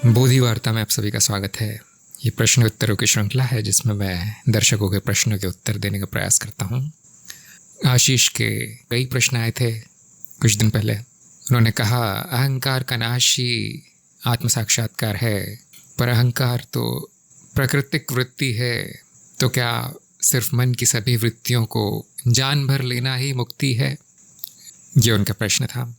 बोधि वार्ता में आप सभी का स्वागत है। ये प्रश्न उत्तरों की श्रृंखला है जिसमें मैं दर्शकों के प्रश्नों के उत्तर देने का प्रयास करता हूँ। आशीष के कई प्रश्न आए थे कुछ दिन पहले। उन्होंने कहा, अहंकार का नाश ही आत्म साक्षात्कार है, पर अहंकार तो प्राकृतिक वृत्ति है, तो क्या सिर्फ मन की सभी वृत्तियों को जान भर लेना ही मुक्ति है? ये उनका प्रश्न था।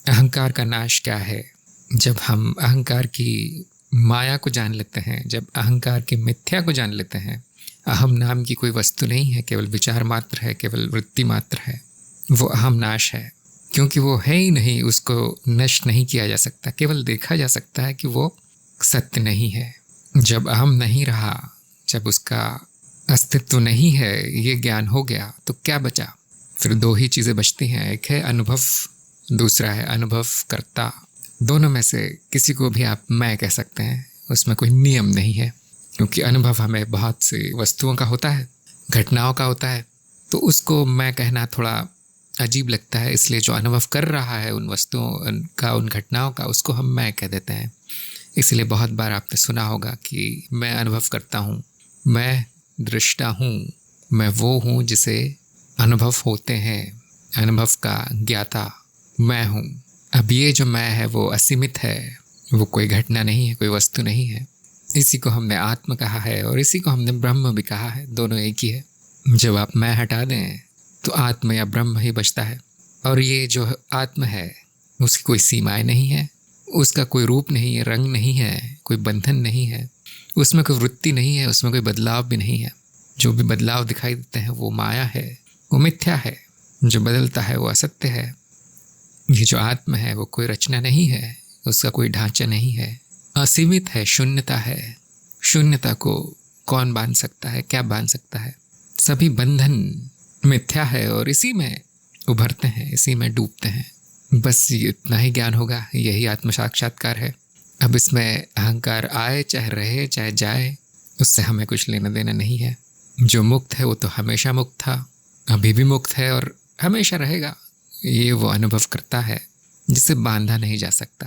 अहंकार का नाश क्या है? जब हम अहंकार की माया को जान लेते हैं, जब अहंकार की मिथ्या को जान लेते हैं, अहम नाम की कोई वस्तु नहीं है, केवल विचार मात्र है, केवल वृत्ति मात्र है, वो अहम नाश है। क्योंकि वो है ही नहीं, उसको नष्ट नहीं किया जा सकता, केवल देखा जा सकता है कि वो सत्य नहीं है। जब अहम नहीं रहा, जब उसका अस्तित्व नहीं है, ये ज्ञान हो गया, तो क्या बचा? फिर दो ही चीज़ें बचती हैं, एक है अनुभव, दूसरा है अनुभव कर्ता। दोनों में से किसी को भी आप मैं कह सकते हैं, उसमें कोई नियम नहीं है। क्योंकि अनुभव हमें बहुत सी वस्तुओं का होता है, घटनाओं का होता है, तो उसको मैं कहना थोड़ा अजीब लगता है। इसलिए जो अनुभव कर रहा है उन वस्तुओं का, उन घटनाओं का, उसको हम मैं कह देते हैं। इसलिए बहुत बार आपने सुना होगा कि मैं अनुभव करता हूँ, मैं दृष्टा हूँ, मैं वो हूँ जिसे अनुभव होते हैं, अनुभव का ज्ञाता मैं हूँ। अब ये जो मैं है वो असीमित है, वो कोई घटना नहीं है, कोई वस्तु नहीं है। इसी को हमने आत्म कहा है और इसी को हमने ब्रह्म भी कहा है, दोनों एक ही है। जब आप मैं हटा दें तो आत्म या ब्रह्म ही बचता है। और ये जो आत्म है उसकी कोई सीमाएं नहीं है, उसका कोई रूप नहीं है, रंग नहीं है, कोई बंधन नहीं है, उसमें कोई वृत्ति नहीं है, उसमें कोई बदलाव भी नहीं है। जो भी बदलाव दिखाई देते हैं वो माया है, वो मिथ्या है। जो बदलता है वो असत्य है। ये जो आत्मा है वो कोई रचना नहीं है, उसका कोई ढांचा नहीं है, असीमित है, शून्यता है। शून्यता को कौन बांध सकता है, क्या बांध सकता है? सभी बंधन मिथ्या है और इसी में उभरते हैं, इसी में डूबते हैं। बस इतना ही ज्ञान होगा, यही आत्म साक्षात्कार है। अब इसमें अहंकार आए चाहे रहे चाहे जाए, उससे हमें कुछ लेना देना नहीं है। जो मुक्त है वो तो हमेशा मुक्त था, अभी भी मुक्त है और हमेशा रहेगा। ये वो अनुभव करता है जिसे बांधा नहीं जा सकता।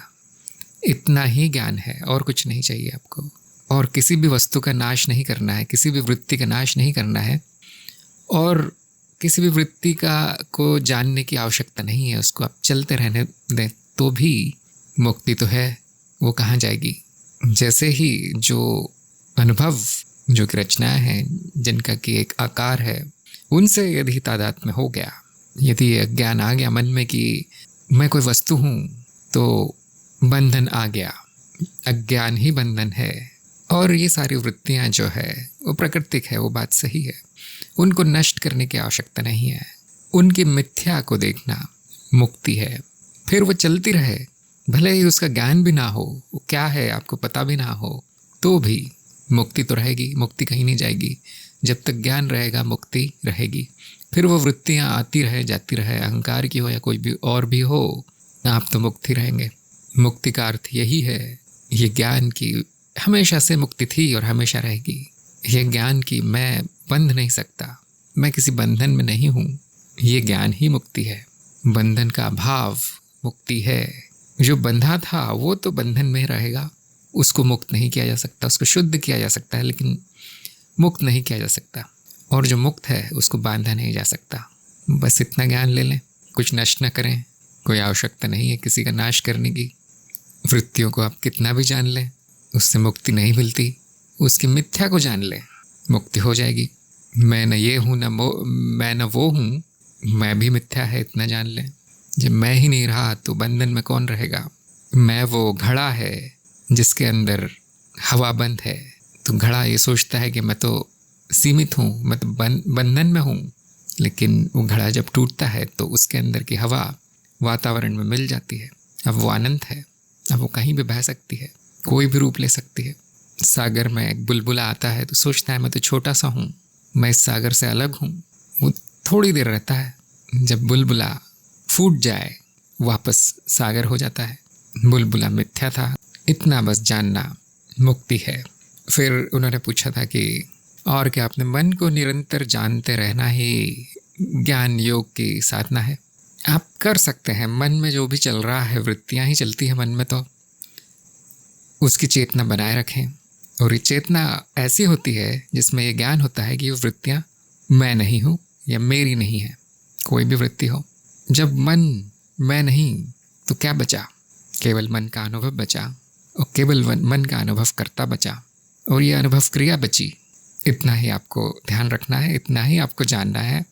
इतना ही ज्ञान है और कुछ नहीं चाहिए आपको। और किसी भी वस्तु का नाश नहीं करना है, किसी भी वृत्ति का नाश नहीं करना है, और किसी भी वृत्ति का को जानने की आवश्यकता नहीं है। उसको आप चलते रहने दें तो भी मुक्ति तो है। वो कहाँ जाएगी? जैसे ही जो अनुभव, जो कि रचनाएं हैं, जिनका कि एक आकार है, उनसे यदि तादाद में हो गया, यदि अज्ञान आ गया मन में कि मैं कोई वस्तु हूँ, तो बंधन आ गया। अज्ञान ही बंधन है। और ये सारी वृत्तियाँ जो है वो प्राकृतिक है, वो बात सही है। उनको नष्ट करने की आवश्यकता नहीं है। उनकी मिथ्या को देखना मुक्ति है। फिर वो चलती रहे, भले ही उसका ज्ञान भी ना हो, वो क्या है आपको पता भी ना हो, तो भी मुक्ति तो रहेगी। मुक्ति कहीं नहीं जाएगी। जब तक ज्ञान रहेगा मुक्ति रहेगी। फिर वो वृत्तियाँ आती रहे जाती रहे, अहंकार की हो या कोई भी और भी हो, आप तो मुक्ति रहेंगे। मुक्ति का अर्थ यही है। ये ज्ञान की हमेशा से मुक्ति थी और हमेशा रहेगी। ये ज्ञान की मैं बंध नहीं सकता, मैं किसी बंधन में नहीं हूँ, ये ज्ञान ही मुक्ति है। बंधन का अभाव मुक्ति है। जो बंधा था वो तो बंधन में रहेगा, उसको मुक्त नहीं किया जा सकता। उसको शुद्ध किया जा सकता है लेकिन मुक्त नहीं किया जा सकता। और जो मुक्त है उसको बांधा नहीं जा सकता। बस इतना ज्ञान ले लें, कुछ नष्ट न करें। कोई आवश्यकता नहीं है किसी का नाश करने की। वृत्तियों को आप कितना भी जान लें, उससे मुक्ति नहीं मिलती। उसकी मिथ्या को जान लें, मुक्ति हो जाएगी। मैं न ये हूँ मैं न वो हूँ, मैं भी मिथ्या है, इतना जान लें। जब मैं ही नहीं रहा तो बंधन में कौन रहेगा? मैं वो घड़ा है जिसके अंदर हवा बंद है। तो घड़ा ये सोचता है कि मैं तो सीमित हूँ, मैं तो बंधन में हूँ। लेकिन वो घड़ा जब टूटता है तो उसके अंदर की हवा वातावरण में मिल जाती है। अब वो अनंत है, अब वो कहीं भी बह सकती है, कोई भी रूप ले सकती है। सागर में एक बुलबुला आता है तो सोचता है मैं तो छोटा सा हूँ, मैं इस सागर से अलग हूँ। वो थोड़ी देर रहता है, जब बुलबुला फूट जाए वापस सागर हो जाता है। बुलबुला मिथ्या था, इतना बस जानना मुक्ति है। फिर उन्होंने पूछा था कि और क्या अपने मन को निरंतर जानते रहना ही ज्ञान योग की साधना है? आप कर सकते हैं। मन में जो भी चल रहा है, वृत्तियां ही चलती हैं मन में, तो उसकी चेतना बनाए रखें। और ये चेतना ऐसी होती है जिसमें ये ज्ञान होता है कि वो वृत्तियाँ मैं नहीं हूँ या मेरी नहीं है। कोई भी वृत्ति हो, जब मन मैं नहीं तो क्या बचा? केवल मन का अनुभव बचा, और केवल मन का अनुभव करता बचा, और ये अनुभव क्रिया बची। इतना ही आपको ध्यान रखना है, इतना ही आपको जानना है।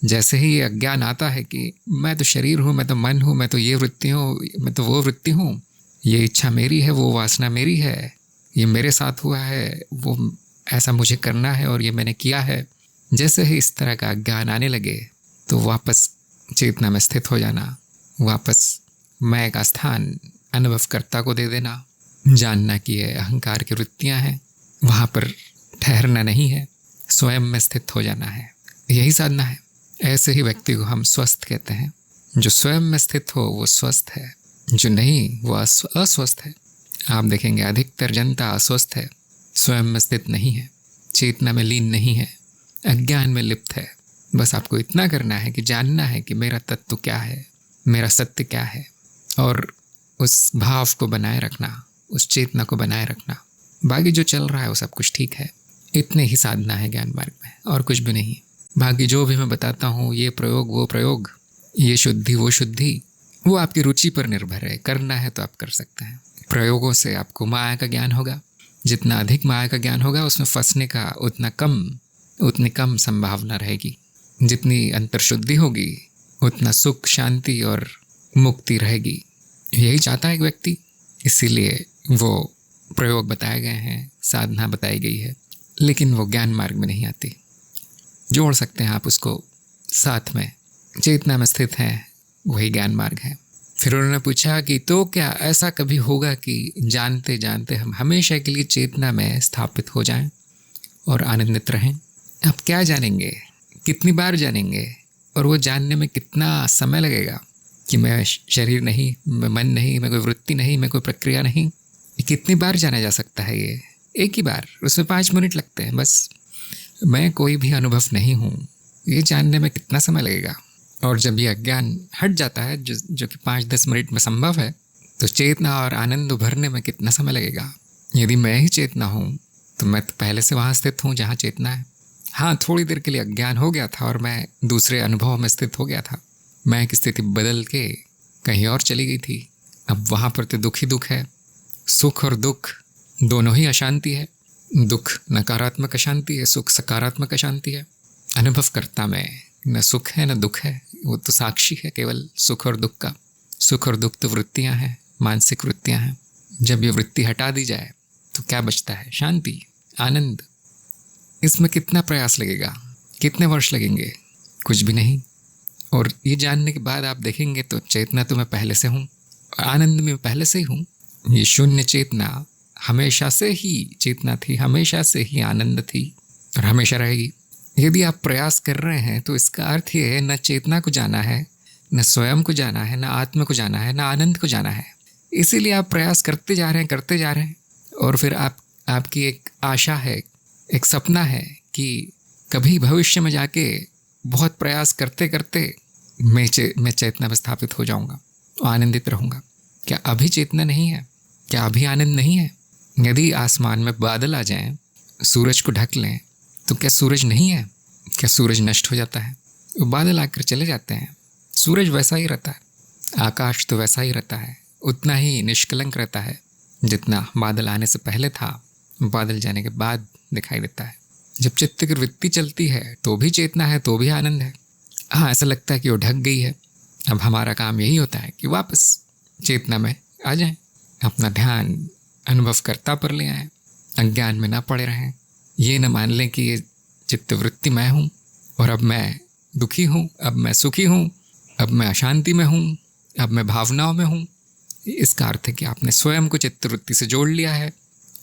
जैसे ही ये अज्ञान आता है कि मैं तो शरीर हूँ, मैं तो मन हूँ, मैं तो ये वृत्ति हूँ, मैं तो वो वृत्ति हूँ, ये इच्छा मेरी है, वो वासना मेरी है, ये मेरे साथ हुआ है, वो ऐसा मुझे करना है और ये मैंने किया है। जैसे ही इस तरह का अज्ञान आने लगे तो वापस चेतना में स्थित हो जाना, वापस मैं का स्थान अनुभवकर्ता को दे देना, जानना कि ये अहंकार की वृत्तियाँ हैं, वहाँ पर ठहरना नहीं है, स्वयं में स्थित हो जाना है। यही साधना है। ऐसे ही व्यक्ति को हम स्वस्थ कहते हैं। जो स्वयं में स्थित हो वो स्वस्थ है, जो नहीं वो अस्वस्थ है। आप देखेंगे अधिकतर जनता अस्वस्थ है, स्वयं में स्थित नहीं है, चेतना में लीन नहीं है, अज्ञान में लिप्त है। बस आपको इतना करना है कि जानना है कि मेरा तत्व क्या है, मेरा सत्य क्या है, और उस भाव को बनाए रखना, उस चेतना को बनाए रखना। बाकी जो चल रहा है वो सब कुछ ठीक है। इतने ही साधना है ज्ञान मार्ग में, और कुछ भी नहीं। बाकी जो भी मैं बताता हूँ, ये प्रयोग वो प्रयोग, ये शुद्धि वो शुद्धि, वो आपकी रुचि पर निर्भर है। करना है तो आप कर सकते हैं। प्रयोगों से आपको माया का ज्ञान होगा। जितना अधिक माया का ज्ञान होगा उसमें फंसने का उतनी कम संभावना रहेगी। जितनी अंतर्शुद्धि होगी उतना सुख, शांति और मुक्ति रहेगी। यही चाहता है एक व्यक्ति, इसीलिए वो प्रयोग बताए गए हैं, साधना बताई गई है, लेकिन वो ज्ञान मार्ग में नहीं आती। जोड़ सकते हैं आप उसको साथ में। चेतना में स्थित है, वही ज्ञान मार्ग है। फिर उन्होंने पूछा कि तो क्या ऐसा कभी होगा कि जानते जानते हम हमेशा के लिए चेतना में स्थापित हो जाएं और आनंदित रहें? आप क्या जानेंगे, कितनी बार जानेंगे, और वो जानने में कितना समय लगेगा कि मैं शरीर नहीं, मैं मन नहीं, मैं कोई वृत्ति नहीं, मैं कोई प्रक्रिया नहीं? कितनी बार जाना जा सकता है ये? एक ही बार, उसमें 5 मिनट लगते हैं बस। मैं कोई भी अनुभव नहीं हूँ, ये जानने में कितना समय लगेगा? और जब ये अज्ञान हट जाता है, जो कि 5-10 मिनट में संभव है, तो चेतना और आनंद उभरने में कितना समय लगेगा? यदि मैं ही चेतना हूँ तो मैं तो पहले से वहाँ स्थित हूँ जहाँ चेतना है। हाँ, थोड़ी देर के लिए अज्ञान हो गया था और मैं दूसरे अनुभव में स्थित हो गया था। मैं एक स्थिति बदल के कहीं और चली गई थी। अब वहाँ पर तो दुख ही दुख है। सुख और दुख दोनों ही अशांति है। दुख नकारात्मक अशांति है, सुख सकारात्मक अशांति है। अनुभवकर्ता में न सुख है न दुख है, वो तो साक्षी है केवल सुख और दुख का। सुख और दुख तो वृत्तियाँ हैं, मानसिक वृत्तियाँ हैं। जब ये वृत्ति हटा दी जाए तो क्या बचता है? शांति, आनंद। इसमें कितना प्रयास लगेगा, कितने वर्ष लगेंगे? कुछ भी नहीं। और ये जानने के बाद आप देखेंगे तो चेतना तो मैं पहले से हूँ, आनंद में पहले से ही हूँ। ये शून्य चेतना हमेशा से ही चेतना थी, हमेशा से ही आनंद थी और हमेशा रहेगी। यदि आप प्रयास कर रहे हैं तो इसका अर्थ ये है, न चेतना को जाना है, न स्वयं को जाना है, न आत्मा को जाना है, न आनंद को जाना है। इसीलिए आप प्रयास करते जा रहे हैं, और फिर आपकी एक आशा है, एक सपना है कि कभी भविष्य में जाके बहुत प्रयास करते करते मैं चेतना में स्थापित हो जाऊंगा, आनंदित रहूंगा। क्या अभी चेतना नहीं है? क्या अभी आनंद नहीं है? यदि आसमान में बादल आ जाएं, सूरज को ढक लें, तो क्या सूरज नहीं है? क्या सूरज नष्ट हो जाता है? वो बादल आकर चले जाते हैं, सूरज वैसा ही रहता है, आकाश तो वैसा ही रहता है, उतना ही निष्कलंक रहता है जितना बादल आने से पहले था, बादल जाने के बाद दिखाई देता है। जब चित्त की वृत्ति चलती है तो भी चेतना है, तो भी आनंद है। हाँ, ऐसा लगता है कि वो ढक गई है। अब हमारा काम यही होता है कि वापस चेतना में आ जाएं, अपना ध्यान अनुभवकर्ता पर ले आएं, अज्ञान में ना पड़े रहें। ये न मान लें कि ये चित्तवृत्ति मैं हूँ और अब मैं दुखी हूँ, अब मैं सुखी हूँ, अब मैं अशांति में हूँ, अब मैं भावनाओं में हूँ। इसका अर्थ है कि आपने स्वयं को चित्तवृत्ति से जोड़ लिया है।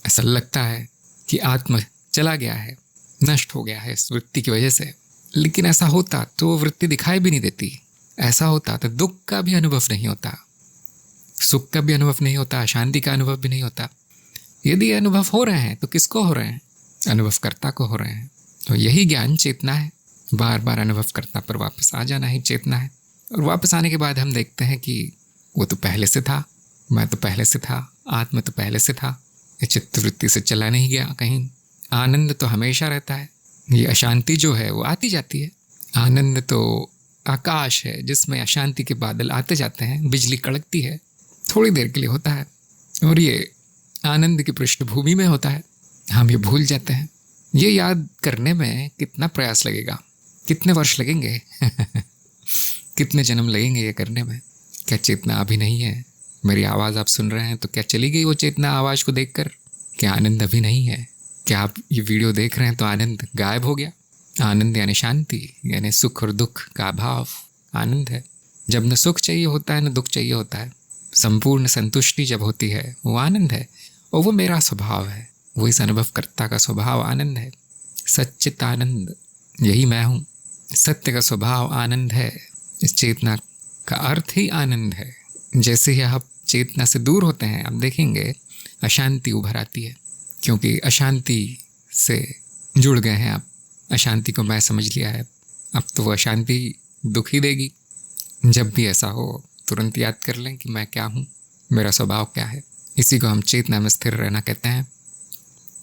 ऐसा लगता है कि आत्मा चला गया है, नष्ट हो गया है इस वृत्ति की वजह से। लेकिन ऐसा होता तो वृत्ति दिखाई भी नहीं देती। ऐसा होता तो दुख का भी अनुभव नहीं होता, सुख का भी अनुभव नहीं होता, अशांति का अनुभव भी नहीं होता। यदि अनुभव हो रहे हैं तो किसको हो रहे हैं? अनुभवकर्ता को हो रहे हैं। तो यही ज्ञान चेतना है। बार बार अनुभवकर्ता पर वापस आ जाना ही चेतना है। और वापस आने के बाद हम देखते हैं कि वो तो पहले से था, मैं तो पहले से था, आत्मा तो पहले से था, ये चित्तवृत्ति से चला नहीं गया कहीं। आनंद तो हमेशा रहता है, ये अशांति जो है वो आती जाती है। आनंद तो आकाश है जिसमें अशांति के बादल आते जाते हैं, बिजली कड़कती है, थोड़ी देर के लिए होता है और ये आनंद की पृष्ठभूमि में होता है। हम ये भूल जाते हैं। ये याद करने में कितना प्रयास लगेगा, कितने वर्ष लगेंगे कितने जन्म लगेंगे ये करने में। क्या चेतना अभी नहीं है? मेरी आवाज़ आप सुन रहे हैं तो क्या चली गई वो चेतना आवाज़ को देखकर? क्या आनंद अभी नहीं है? क्या आप ये वीडियो देख रहे हैं तो आनंद गायब हो गया? आनंद यानी शांति, यानी सुख और दुख का अभाव आनंद है। जब न सुख चाहिए होता है न दुख चाहिए होता है, संपूर्ण संतुष्टि जब होती है वो आनंद है। और वो मेरा स्वभाव है, वो इस अनुभवकर्ता का स्वभाव आनंद है। सच्चित आनंद यही मैं हूँ। सत्य का स्वभाव आनंद है। इस चेतना का अर्थ ही आनंद है। जैसे ही आप चेतना से दूर होते हैं, आप देखेंगे अशांति उभर आती है, क्योंकि अशांति से जुड़ गए हैं आप। अशांति को मैं समझ लिया है, अब तो वो अशांति दुख ही देगी। जब भी ऐसा हो तुरंत याद कर लें कि मैं क्या हूँ, मेरा स्वभाव क्या है। इसी को हम चेतना में स्थिर रहना कहते हैं।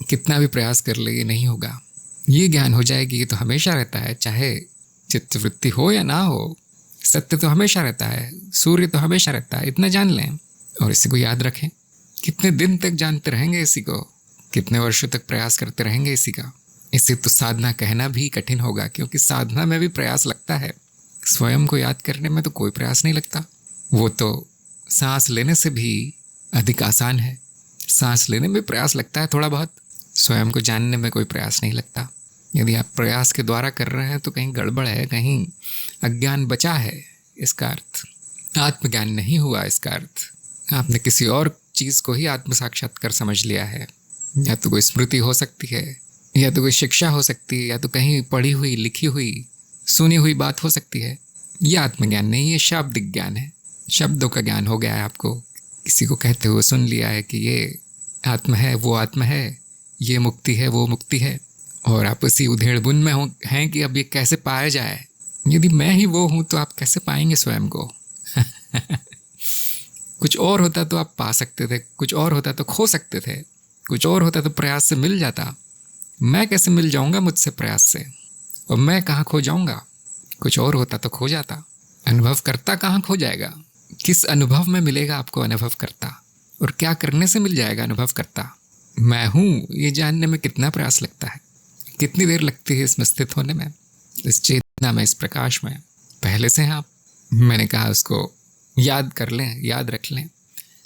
कितना भी प्रयास कर ले ये नहीं होगा। ये ज्ञान हो जाएगी, ये तो हमेशा रहता है, चाहे चित्तवृत्ति हो या ना हो। सत्य तो हमेशा रहता है, सूर्य तो हमेशा रहता है, इतना जान लें और इसी को याद रखें। कितने दिन तक जानते रहेंगे इसी को, कितने वर्षों तक प्रयास करते रहेंगे इसी का। इसे तो साधना कहना भी कठिन होगा, क्योंकि साधना में भी प्रयास लगता है। स्वयं को याद करने में तो कोई प्रयास नहीं लगता। वो तो सांस लेने से भी अधिक आसान है। सांस लेने में प्रयास लगता है थोड़ा बहुत, स्वयं को जानने में कोई प्रयास नहीं लगता। यदि आप प्रयास के द्वारा कर रहे हैं तो कहीं गड़बड़ है, कहीं अज्ञान बचा है, इसका अर्थ आत्मज्ञान नहीं हुआ। इसका अर्थ आपने किसी और चीज़ को ही आत्म साक्षात्कार समझ लिया है। या तो कोई स्मृति हो सकती है, या तो कोई शिक्षा हो सकती है, या तो कहीं पढ़ी हुई, लिखी हुई, सुनी हुई बात हो सकती है। ये आत्मज्ञान नहीं, ये शाब्दिक ज्ञान है। शब्दों का ज्ञान हो गया है आपको। किसी को कहते हुए सुन लिया है कि ये आत्मा है, वो आत्मा है, ये मुक्ति है, वो मुक्ति है, और आप उसी उधेड़ बुन में हैं कि अब ये कैसे पाया जाए। यदि मैं ही वो हूँ तो आप कैसे पाएंगे स्वयं को? कुछ और होता तो आप पा सकते थे, कुछ और होता तो खो सकते थे, कुछ और होता तो प्रयास से मिल जाता। मैं कैसे मिल जाऊंगा मुझसे प्रयास से? और मैं कहाँ खो जाऊंगा? कुछ और होता तो खो जाता। अनुभव करता कहाँ खो जाएगा? किस अनुभव में मिलेगा आपको अनुभव करता? और क्या करने से मिल जाएगा अनुभव करता? मैं हूँ ये जानने में कितना प्रयास लगता है, कितनी देर लगती है इसमें स्थित होने में, इस चेतना में, इस प्रकाश में। पहले से आप, मैंने कहा, उसको याद कर लें, याद रख लें।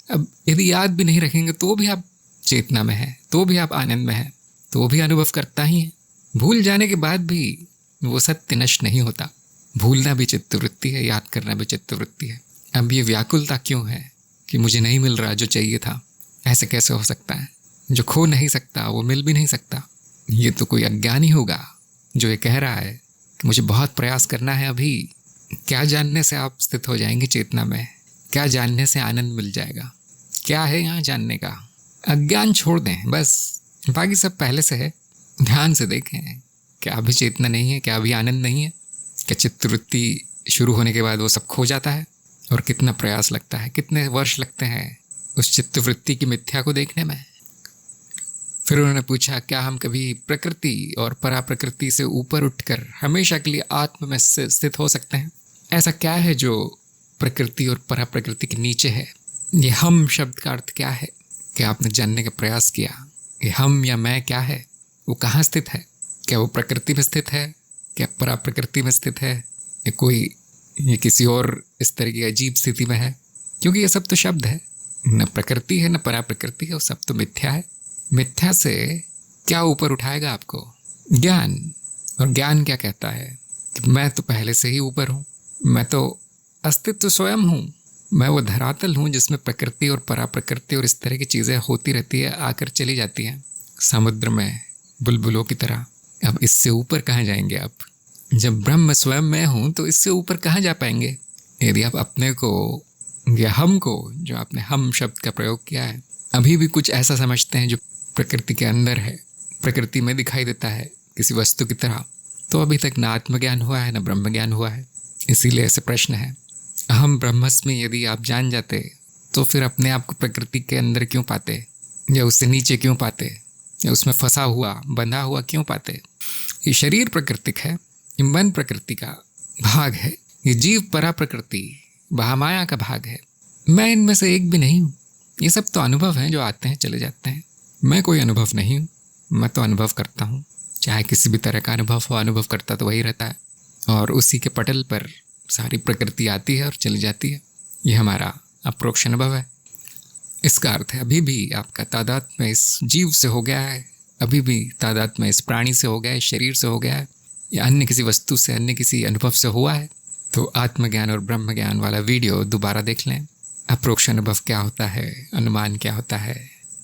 अब यदि याद भी नहीं रखेंगे तो भी आप चेतना में हैं, तो भी आप आनंद में हैं, तो भी अनुभव करता ही है। भूल जाने के बाद भी वो सत्य नष्ट नहीं होता। भूलना भी चित्तवृत्ति है, याद करना भी चित्तवृत्ति है। अब ये व्याकुलता क्यों है कि मुझे नहीं मिल रहा जो चाहिए था? ऐसे कैसे हो सकता है? जो खो नहीं सकता वो मिल भी नहीं सकता। ये तो कोई अज्ञानी होगा जो ये कह रहा है कि मुझे बहुत प्रयास करना है अभी। क्या जानने से आप स्थित हो जाएंगे चेतना में? क्या जानने से आनंद मिल जाएगा? क्या है यहाँ जानने का? अज्ञान छोड़ दें बस, बाकी सब पहले से है। ध्यान से देखें, क्या अभी चेतना नहीं है? क्या अभी आनंद नहीं है? क्या चित्तवृत्ति शुरू होने के बाद वो सब खो जाता है? और कितना प्रयास लगता है, कितने वर्ष लगते हैं उस चित्तवृत्ति की मिथ्या को देखने में। फिर उन्होंने पूछा, क्या हम कभी प्रकृति और पराप्रकृति से ऊपर उठकर हमेशा के लिए आत्म में स्थित हो सकते हैं? ऐसा क्या है जो प्रकृति और पराप्रकृति के नीचे है? ये हम शब्द का अर्थ क्या है? क्या आपने जानने का प्रयास किया कि हम या मैं क्या है? वो कहाँ स्थित है? क्या वो प्रकृति में स्थित है? क्या पराप्रकृति में स्थित है? ये किसी और इस तरह की अजीब स्थिति में है? क्योंकि ये सब तो शब्द है, न प्रकृति है न पराप्रकृति है, वो सब तो मिथ्या है। मिथ्या से क्या ऊपर उठाएगा आपको? ज्ञान। और ज्ञान क्या कहता है कि मैं तो पहले से ही ऊपर हूँ, मैं तो अस्तित्व स्वयं हूँ, मैं वो धरातल हूँ जिसमें प्रकृति और पराप्रकृति और इस तरह की चीज़ें होती रहती है, आकर चली जाती हैं समुद्र में बुलबुलों की तरह। अब इससे ऊपर कहाँ जाएंगे आप? जब ब्रह्म स्वयं मैं हूँ तो इससे ऊपर कहाँ जा पाएंगे? यदि आप अपने को या हम को, जो आपने हम शब्द का प्रयोग किया है, अभी भी कुछ ऐसा समझते हैं जो प्रकृति के अंदर है, प्रकृति में दिखाई देता है किसी वस्तु की तरह, तो अभी तक न आत्मज्ञान हुआ है न ब्रह्म ज्ञान हुआ है। इसीलिए ऐसे प्रश्न है। अहम ब्रह्मस्मि यदि आप जान जाते तो फिर अपने आप को प्रकृति के अंदर क्यों पाते, या उससे नीचे क्यों पाते, या उसमें फंसा हुआ बंधा हुआ क्यों पाते? ये शरीर प्राकृतिक है, ये मन प्रकृति का भाग है, ये जीव परा प्रकृति महामाया का भाग है। मैं इनमें से एक भी नहीं हूँ। ये सब तो अनुभव हैं जो आते हैं चले जाते हैं। मैं कोई अनुभव नहीं हूँ, मैं तो अनुभव करता हूँ। चाहे किसी भी तरह का अनुभव हो, अनुभव करता तो वही रहता है, और उसी के पटल पर सारी प्रकृति आती है और चली जाती है। ये हमारा अप्रोक्ष अनुभव है। इसका अर्थ है अभी भी आपका तादात्म्य इस जीव से हो गया है, अभी भी तादात्म्य इस प्राणी से हो गया है, शरीर से हो गया है, या अन्य किसी वस्तु से, अन्य किसी अनुभव से हुआ है, तो आत्मज्ञान और ब्रह्म ज्ञान वाला वीडियो दोबारा देख लें। अप्रोक्ष अनुभव क्या होता है, अनुमान क्या होता है,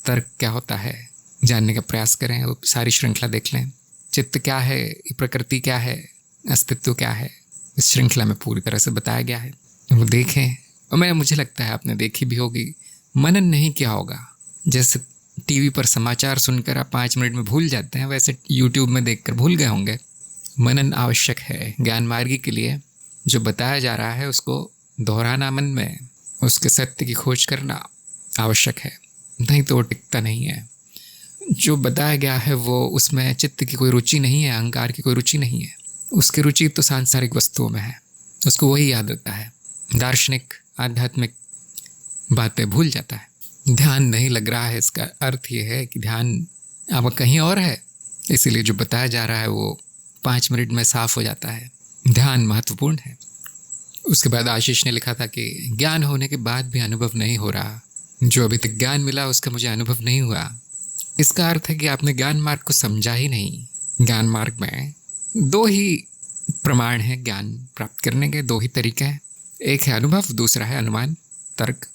तर्क क्या होता है, जानने का प्रयास करें। वो सारी श्रृंखला देख लें। चित्त क्या है, प्रकृति क्या है, अस्तित्व क्या है, इस श्रृंखला में पूरी तरह से बताया गया है। वो देखें। और मुझे लगता है आपने देखी भी होगी। मनन नहीं किया होगा। जैसे टीवी पर समाचार सुनकर आप 5 मिनट में भूल जाते हैं, वैसे यूट्यूब में देखकर भूल गए होंगे। मनन आवश्यक है ज्ञान मार्गी के लिए। जो बताया जा रहा है उसको दोहराना, मन में उसके सत्य की खोज करना आवश्यक है, नहीं तो वो टिकता नहीं है। जो बताया गया है वो, उसमें चित्त की कोई रुचि नहीं है, अहंकार की कोई रुचि नहीं है। उसकी रुचि तो सांसारिक वस्तुओं में है, उसको वही याद रहता है। दार्शनिक आध्यात्मिक बातें भूल जाता है। ध्यान नहीं लग रहा है, इसका अर्थ ये है कि ध्यान अब कहीं और है, इसीलिए जो बताया जा रहा है वो 5 मिनट में साफ हो जाता है। ध्यान महत्वपूर्ण है। उसके बाद आशीष ने लिखा था कि ज्ञान होने के बाद भी अनुभव नहीं हो रहा। जो अभी तक ज्ञान मिला उसका मुझे अनुभव नहीं हुआ। इसका अर्थ है कि आपने ज्ञान मार्ग को समझा ही नहीं। ज्ञान मार्ग में 2 ही प्रमाण हैं ज्ञान प्राप्त करने के, 2 ही तरीके हैं। एक है अनुभव, दूसरा है अनुमान, तर्क।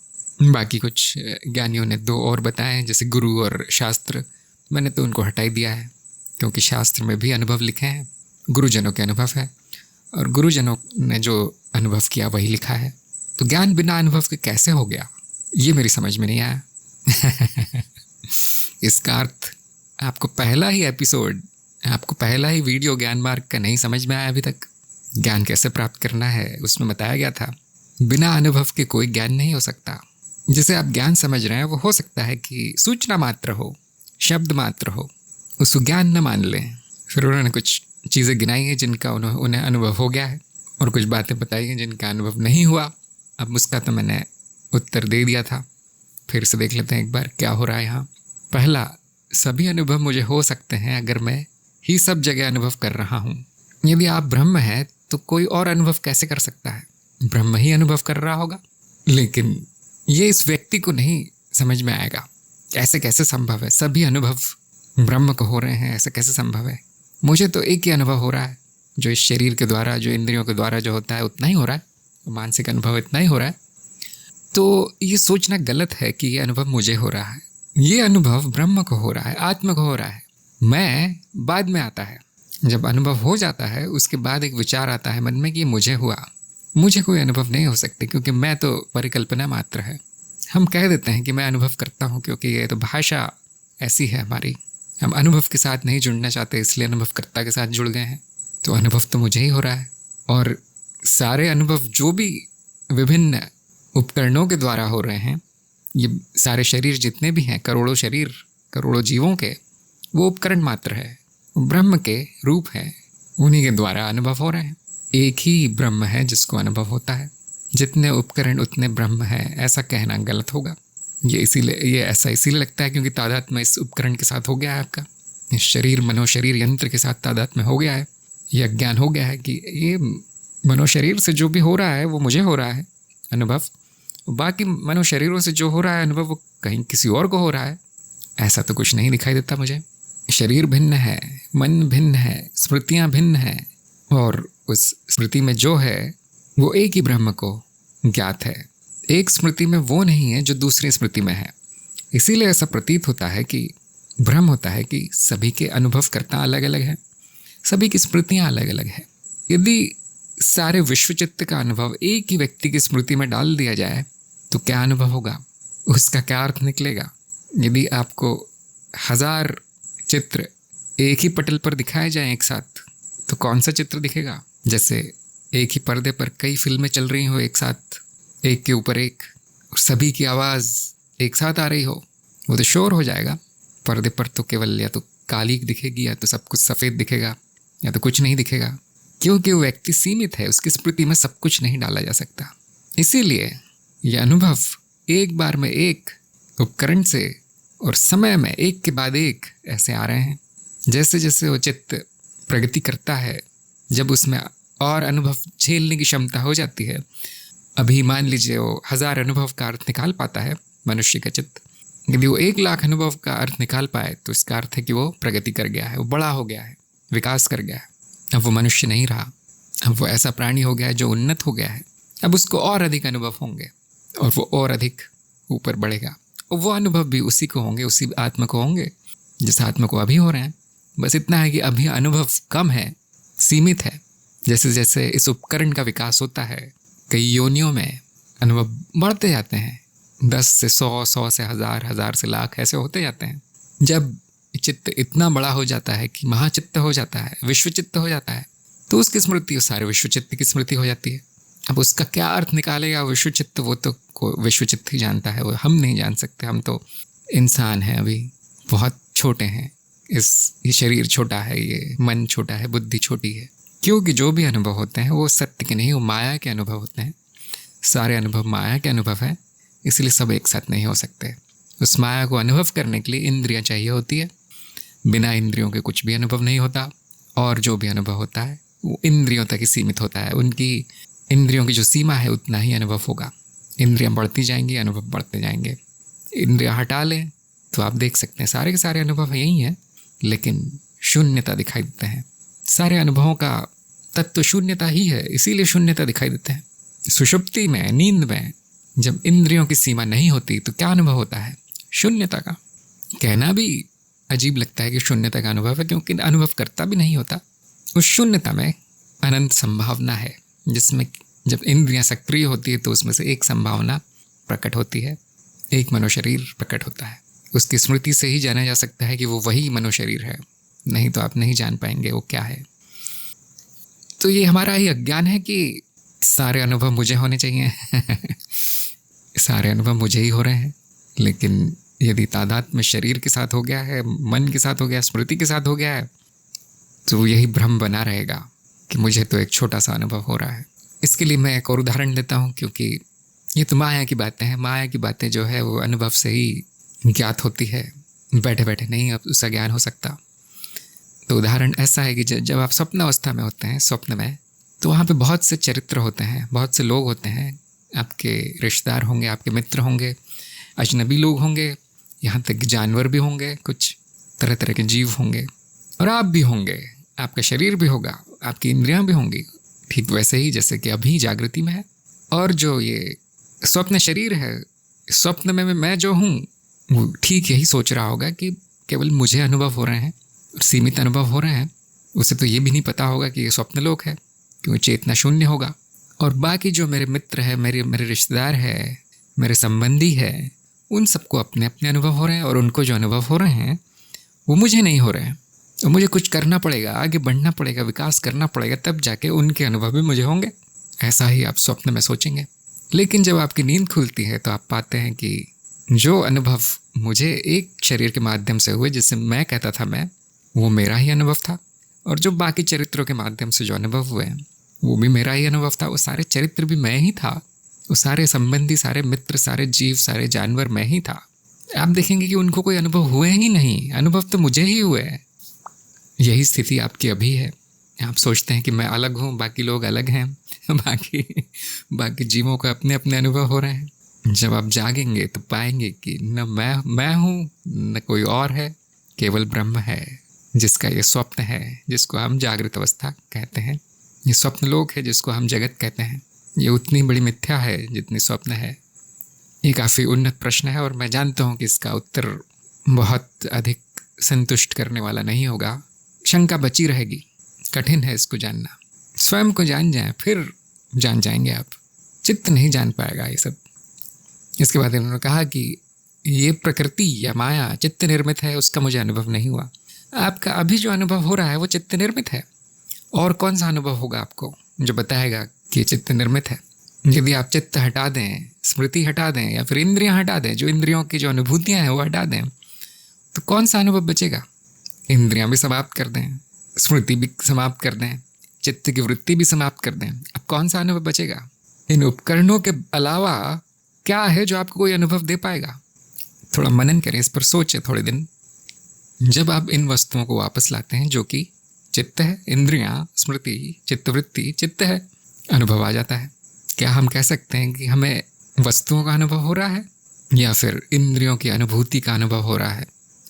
बाकी कुछ ज्ञानियों ने 2 और बताए हैं, जैसे गुरु और शास्त्र। मैंने तो उनको हटा ही दिया है, क्योंकि शास्त्र में भी अनुभव लिखे हैं, गुरुजनों के अनुभव है, और गुरुजनों ने जो अनुभव किया वही लिखा है। तो ज्ञान बिना अनुभव के कैसे हो गया, ये मेरी समझ में नहीं आया। इसका अर्थ आपको पहला ही एपिसोड, आपको पहला ही वीडियो ज्ञान मार्ग का नहीं समझ में आया अभी तक। ज्ञान कैसे प्राप्त करना है उसमें बताया गया था। बिना अनुभव के कोई ज्ञान नहीं हो सकता। जिसे आप ज्ञान समझ रहे हैं वो हो सकता है कि सूचना मात्र हो, शब्द मात्र हो, उसको ज्ञान न मान लें। फिर उन्होंने कुछ चीज़ें गिनाई हैं जिनका उन्हें अनुभव हो गया है, और कुछ बातें बताई हैं जिनका अनुभव नहीं हुआ। अब उसका तो मैंने उत्तर दे दिया था, फिर से देख लेते हैं एक बार क्या हो रहा है यहाँ। पहला, सभी अनुभव मुझे हो सकते हैं अगर मैं ही सब जगह अनुभव कर रहा हूँ। यदि आप ब्रह्म है तो कोई और अनुभव कैसे कर सकता है? ब्रह्म ही अनुभव कर रहा होगा। लेकिन ये इस व्यक्ति को नहीं समझ में आएगा। ऐसे कैसे संभव है? सभी अनुभव ब्रह्म को हो रहे हैं, ऐसे कैसे संभव है? मुझे तो एक ही अनुभव हो रहा है, जो इस शरीर के द्वारा, जो इंद्रियों के द्वारा जो होता है उतना ही हो रहा है, मानसिक अनुभव इतना ही हो रहा है। तो ये सोचना गलत है कि ये अनुभव मुझे हो रहा है। ये अनुभव ब्रह्म को हो रहा है, आत्मा को हो रहा है। मैं बाद में आता है। जब अनुभव हो जाता है उसके बाद एक विचार आता है मन में कि मुझे हुआ। मुझे कोई अनुभव नहीं हो सकते, क्योंकि मैं तो परिकल्पना मात्र है। हम कह देते हैं कि मैं अनुभव करता हूँ, क्योंकि ये तो भाषा ऐसी है हमारी। हम अनुभव के साथ नहीं जुड़ना चाहते, इसलिए अनुभवकर्ता के साथ जुड़ गए हैं। तो अनुभव तो मुझे ही हो रहा है। और सारे अनुभव जो भी विभिन्न उपकरणों के द्वारा हो रहे हैं, ये सारे शरीर जितने भी हैं, करोड़ों शरीर, करोड़ों जीवों के, वो उपकरण मात्र है, ब्रह्म के रूप है। उन्हीं के द्वारा अनुभव हो रहे हैं। एक ही ब्रह्म है जिसको अनुभव होता है। जितने उपकरण उतने ब्रह्म है, ऐसा कहना गलत होगा। ये ऐसा इसीलिए लगता है क्योंकि तादात्म्य इस उपकरण के साथ हो गया है। आपका इस शरीर, मनोशरीर यंत्र के साथ तादात्म्य हो गया है। यह अज्ञान हो गया है कि ये मनोशरीर से जो भी हो रहा है वो मुझे हो रहा है अनुभव, बाकी मनोशरीरों से जो हो रहा है अनुभव वो कहीं किसी और को हो रहा है। ऐसा तो कुछ नहीं दिखाई देता मुझे। शरीर भिन्न है, मन भिन्न है, स्मृतियाँ भिन्न हैं, और उस स्मृति में जो है वो एक ही ब्रह्म को ज्ञात है। एक स्मृति में वो नहीं है जो दूसरी स्मृति में है। इसीलिए ऐसा प्रतीत होता है कि भ्रम होता है कि सभी के अनुभव करता अलग अलग है, सभी की स्मृतियाँ अलग अलग है। यदि सारे विश्व चित्त का अनुभव एक ही व्यक्ति की स्मृति में डाल दिया जाए तो क्या अनुभव होगा, उसका क्या अर्थ निकलेगा? यदि आपको 1000 चित्र एक ही पटल पर दिखाए जाएं एक साथ, तो कौन सा चित्र दिखेगा? जैसे एक ही पर्दे पर कई फिल्में चल रही हो एक साथ, एक के ऊपर एक, और सभी की आवाज़ एक साथ आ रही हो, वो तो शोर हो जाएगा। पर्दे पर तो केवल या तो काली दिखेगी, या तो सब कुछ सफ़ेद दिखेगा, या तो कुछ नहीं दिखेगा, क्योंकि वो व्यक्ति सीमित है, उसकी स्मृति में सब कुछ नहीं डाला जा सकता। इसीलिए यह अनुभव एक बार में एक उपकरण से और समय में एक के बाद एक ऐसे आ रहे हैं। जैसे जैसे वो चित्त प्रगति करता है, जब उसमें और अनुभव झेलने की क्षमता हो जाती है, अभी मान लीजिए वो 1000 अनुभव का अर्थ निकाल पाता है मनुष्य का चित्त, यदि वो 1,00,000 अनुभव का अर्थ निकाल पाए तो इसका अर्थ है कि वो प्रगति कर गया है, वो बड़ा हो गया है, विकास कर गया है। अब वो मनुष्य नहीं रहा, अब वो ऐसा प्राणी हो गया है जो उन्नत हो गया है। अब उसको और अधिक अनुभव होंगे और वो और अधिक ऊपर बढ़ेगा, और वो अनुभव भी उसी को होंगे, उसी आत्मा को होंगे जिस आत्मा को अभी हो रहे हैं। बस इतना है कि अभी अनुभव कम है, सीमित है। जैसे जैसे इस उपकरण का विकास होता है, कई योनियों में अनुभव बढ़ते जाते हैं, 10 से 100, 100 से 1000, 1000 से लाख, ऐसे होते जाते हैं। जब चित्त इतना बड़ा हो जाता है कि महाचित्त हो जाता है, विश्वचित्त हो जाता है, तो उसकी स्मृति उस सारे विश्वचित्त की स्मृति हो जाती है। अब उसका क्या अर्थ निकालेगा विश्वचित्त, वो तो विश्वचित्त ही जानता है, वो हम नहीं जान सकते। हम तो इंसान हैं, अभी बहुत छोटे हैं, ये शरीर छोटा है, ये मन छोटा है, बुद्धि छोटी है। क्योंकि जो भी अनुभव होते हैं वो सत्य के नहीं, वो माया के अनुभव होते हैं। सारे अनुभव माया के अनुभव हैं, इसलिए सब एक साथ नहीं हो सकते। उस माया को अनुभव करने के लिए इंद्रियां चाहिए होती है। बिना इंद्रियों के कुछ भी अनुभव नहीं होता, और जो भी अनुभव होता है वो इंद्रियों तक ही सीमित होता है। उनकी इंद्रियों की जो सीमा है उतना ही अनुभव होगा। इंद्रियां बढ़ती जाएंगी, अनुभव बढ़ते जाएंगे। इंद्रियां हटा लें तो आप देख सकते हैं सारे के सारे अनुभव यही हैं, लेकिन शून्यता दिखाई देते हैं। सारे अनुभवों का तत्व शून्यता ही है, इसीलिए शून्यता दिखाई देते हैं। सुषुप्ति में, नींद में जब इंद्रियों की सीमा नहीं होती तो क्या अनुभव होता है? शून्यता का। कहना भी अजीब लगता है कि शून्यता का अनुभव है, क्योंकि अनुभव करता भी नहीं होता। उस शून्यता में अनंत संभावना है, जिसमें जब इंद्रियां सक्रिय होती है तो उसमें से एक संभावना प्रकट होती है, एक मनोशरीर प्रकट होता है। उसकी स्मृति से ही जाना जा सकता है कि वो वही मनोशरीर है, नहीं तो आप नहीं जान पाएंगे वो क्या है। तो ये हमारा ही अज्ञान है कि सारे अनुभव मुझे होने चाहिए सारे अनुभव मुझे ही हो रहे हैं। लेकिन यदि तादाद में शरीर के साथ हो गया है, मन के साथ हो गया, स्मृति के साथ हो गया है, तो यही भ्रम बना रहेगा कि मुझे तो एक छोटा सा अनुभव हो रहा है। इसके लिए मैं एक और उदाहरण देता हूँ, क्योंकि ये तो माया की बातें हैं। माया की बातें जो है वो अनुभव से ही ज्ञात होती है, बैठे बैठे नहीं अब उसका ज्ञान हो सकता। तो उदाहरण ऐसा है कि जब आप स्वप्न अवस्था में होते हैं, स्वप्न में, तो वहाँ पे बहुत से चरित्र होते हैं, बहुत से लोग होते हैं। आपके रिश्तेदार होंगे, आपके मित्र होंगे, अजनबी लोग होंगे, यहाँ तक जानवर भी होंगे, कुछ तरह तरह के जीव होंगे, और आप भी होंगे। आपका शरीर भी होगा, आपकी इंद्रियां भी होंगी, ठीक वैसे ही जैसे कि अभी जागृति में है। और जो ये स्वप्न शरीर है, स्वप्न में मैं जो हूँ वो ठीक यही सोच रहा होगा कि केवल मुझे अनुभव हो रहे हैं, सीमित अनुभव हो रहे हैं। उसे तो ये भी नहीं पता होगा कि ये स्वप्न लोक है, क्योंकि चेतना शून्य होगा। और बाकी जो मेरे मित्र है, मेरे रिश्तेदार है, मेरे संबंधी है, उन सबको अपने अपने अनुभव हो रहे हैं, और उनको जो अनुभव हो रहे हैं वो मुझे नहीं हो रहे हैं। तो मुझे कुछ करना पड़ेगा, आगे बढ़ना पड़ेगा, विकास करना पड़ेगा, तब जाके उनके अनुभव भी मुझे होंगे। ऐसा ही आप स्वप्न में सोचेंगे। लेकिन जब आपकी नींद खुलती है तो आप पाते हैं कि जो अनुभव मुझे एक शरीर के माध्यम से हुए, जिससे मैं कहता था मैं, वो मेरा ही अनुभव था। और जो बाकी चरित्रों के माध्यम से जो अनुभव हुए हैं वो भी मेरा ही अनुभव था। वो सारे चरित्र भी मैं ही था, वो सारे संबंधी, सारे मित्र, सारे जीव, सारे जानवर मैं ही था। आप देखेंगे कि उनको कोई अनुभव हुए ही नहीं, अनुभव तो मुझे ही हुए हैं। यही स्थिति आपकी अभी है। आप सोचते हैं कि मैं अलग हूँ, बाकी लोग अलग हैं, बाकी जीवों को अपने अपने अनुभव हो रहे हैं। जब आप जागेंगे तो पाएंगे कि न मैं हूँ, न कोई और है, केवल ब्रह्म है, जिसका ये स्वप्न है, जिसको हम जागृत अवस्था कहते हैं। ये स्वप्न लोक है, जिसको हम जगत कहते हैं। ये उतनी बड़ी मिथ्या है जितनी स्वप्न है। ये काफ़ी उन्नत प्रश्न है, और मैं जानता हूँ कि इसका उत्तर बहुत अधिक संतुष्ट करने वाला नहीं होगा। शंका बची रहेगी, कठिन है इसको जानना। स्वयं को जान जाएं, फिर जान जाएंगे आप। चित्त नहीं जान पाएगा ये सब। इसके बाद इन्होंने कहा कि ये प्रकृति या माया चित्त निर्मित है, उसका मुझे अनुभव नहीं हुआ। आपका अभी जो अनुभव हो रहा है वो चित्त निर्मित है। और कौन सा अनुभव होगा आपको जो बताएगा कि चित्त निर्मित है? यदि आप चित्त हटा दें, स्मृति हटा दें या फिर इंद्रियां हटा दें, जो इंद्रियों की जो अनुभूतियां हैं वो हटा दें, तो कौन सा अनुभव बचेगा? इंद्रियां भी समाप्त कर दें, स्मृति भी समाप्त कर दें, चित्त की वृत्ति भी समाप्त कर दें, अब कौन सा अनुभव बचेगा? इन उपकरणों के अलावा क्या है जो आपको कोई अनुभव दे पाएगा? थोड़ा मनन करें, इस पर सोचें थोड़े दिन। जब आप इन वस्तुओं को वापस लाते हैं जो कि चित्त है, इंद्रियां, स्मृति, चित्तवृत्ति, चित्त है, अनुभव आ जाता है। क्या हम कह सकते हैं कि हमें वस्तुओं का अनुभव हो रहा है या फिर इंद्रियों की अनुभूति का अनुभव हो रहा है?